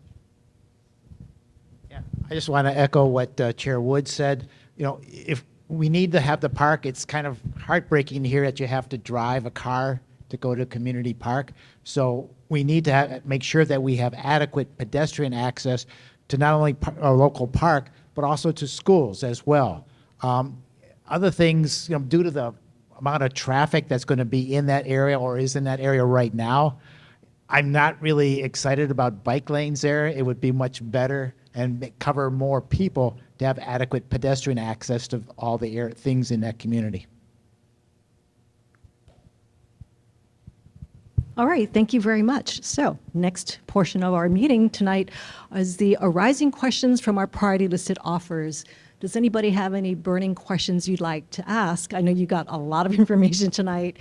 Yeah, I just want to echo what Chair Wood said. If we need to have the park, it's kind of heartbreaking to hear that you have to drive a car to go to a community park. So we need to make sure that we have adequate pedestrian access to not only a local park, but also to schools as well. Other things, due to the amount of traffic that's going to be in that area or is in that area right now, I'm not really excited about bike lanes there. It would be much better and cover more people to have adequate pedestrian access to all the things in that community. All right, thank you very much. So, next portion of our meeting tonight is the arising questions from our priority listed offers. Does anybody have any burning questions you'd like to ask? I know you got a lot of information tonight.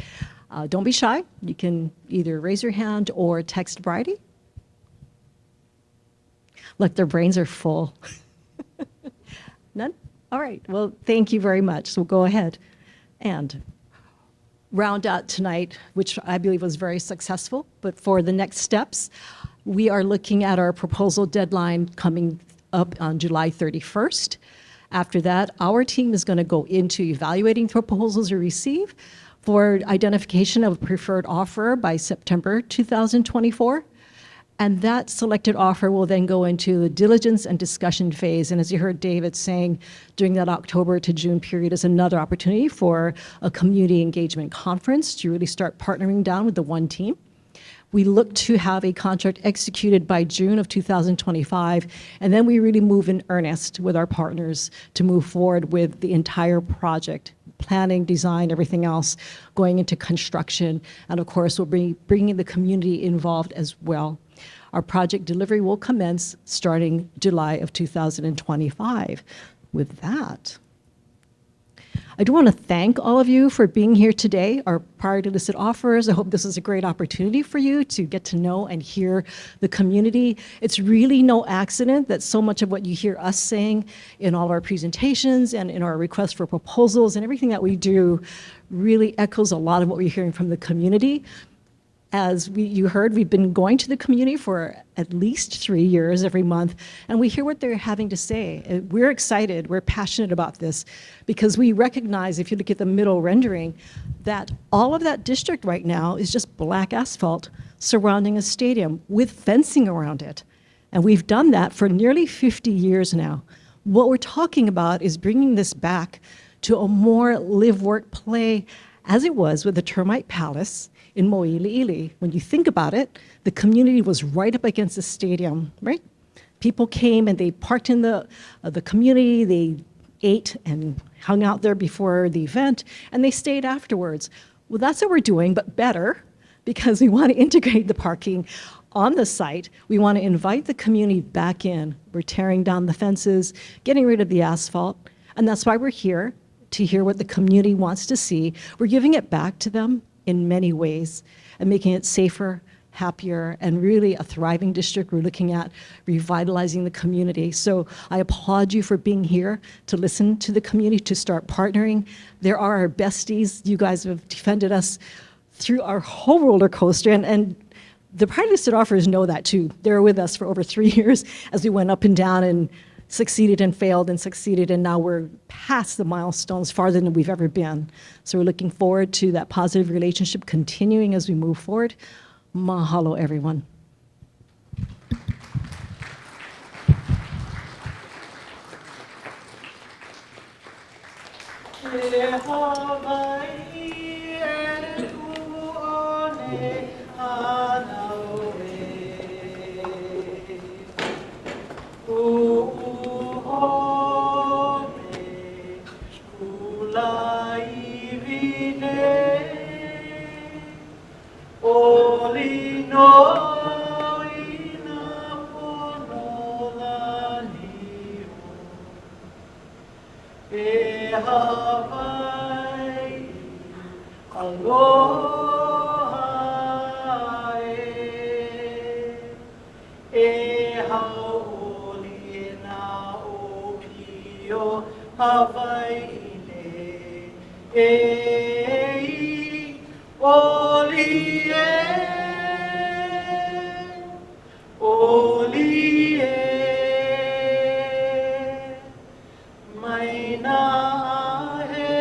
Don't be shy. You can either raise your hand or text Bridie. Look, their brains are full. None? All right, well, thank you very much. So go ahead and round out tonight, which I believe was very successful. But for the next steps, we are looking at our proposal deadline coming up on July 31st. After that, our team is going to go into evaluating proposals we receive for identification of a preferred offeror by September 2024. And that selected offer will then go into the diligence and discussion phase. And as you heard David saying, during that October to June period is another opportunity for a community engagement conference to really start partnering down with the one team. We look to have a contract executed by June of 2025, and then we really move in earnest with our partners to move forward with the entire project, planning, design, everything else, going into construction. And of course, we'll be bringing the community involved as well. Our project delivery will commence starting July of 2025. With that, I do want to thank all of you for being here today, our priority-listed offerers. I hope this is a great opportunity for you to get to know and hear the community. It's really no accident that so much of what you hear us saying in all of our presentations and in our requests for proposals and everything that we do really echoes a lot of what we're hearing from the community. As you heard, we've been going to the community for at least 3 years every month, and we hear what they're having to say. We're excited, we're passionate about this, because we recognize, if you look at the middle rendering, that all of that district right now is just black asphalt surrounding a stadium with fencing around it. And we've done that for nearly 50 years now. What we're talking about is bringing this back to a more live, work, play, as it was with the Termite Palace in Mo'iliili. When you think about it, the community was right up against the stadium, right? People came and they parked in the community, they ate and hung out there before the event, and they stayed afterwards. Well, that's what we're doing, but better, because we want to integrate the parking on the site. We want to invite the community back in. We're tearing down the fences, getting rid of the asphalt, and that's why we're here, to hear what the community wants to see. We're giving it back to them in many ways and making it safer, happier, and really a thriving district. We're looking at revitalizing the community. So I applaud you for being here to listen to the community, to start partnering. There are our besties. You guys have defended us through our whole roller coaster, and the priority-listed offerors know that too. They were with us for over 3 years as we went up and down and succeeded and failed and succeeded, and now we're past the milestones, farther than we've ever been. So we're looking forward to that positive relationship continuing as we move forward. Mahalo, everyone. Oh Hawaii, aloha e haoli na o pio Hawaii e oli mai na ahe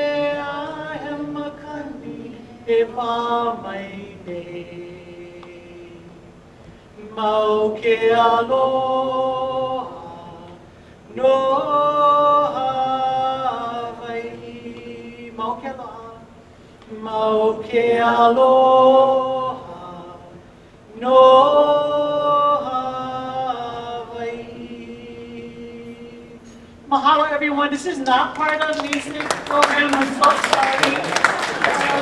makani e wā mai nei. Mau ke aloha no Hawaii. Mau ke aloha. Mau ke aloha no Hawaii. Mahalo, everyone. This is not part of NASIC program. I'm so sorry.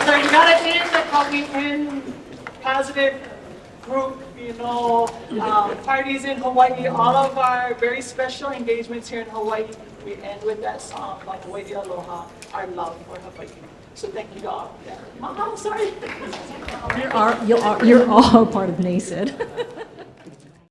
So you gotta end the probably in positive group, parties in Hawaii. All of our very special engagements here in Hawaii, we end with that song, Hawaii Aloha, our love for Hawaii. So thank you all. Yeah. Mahalo, sorry. You're all part of NASID.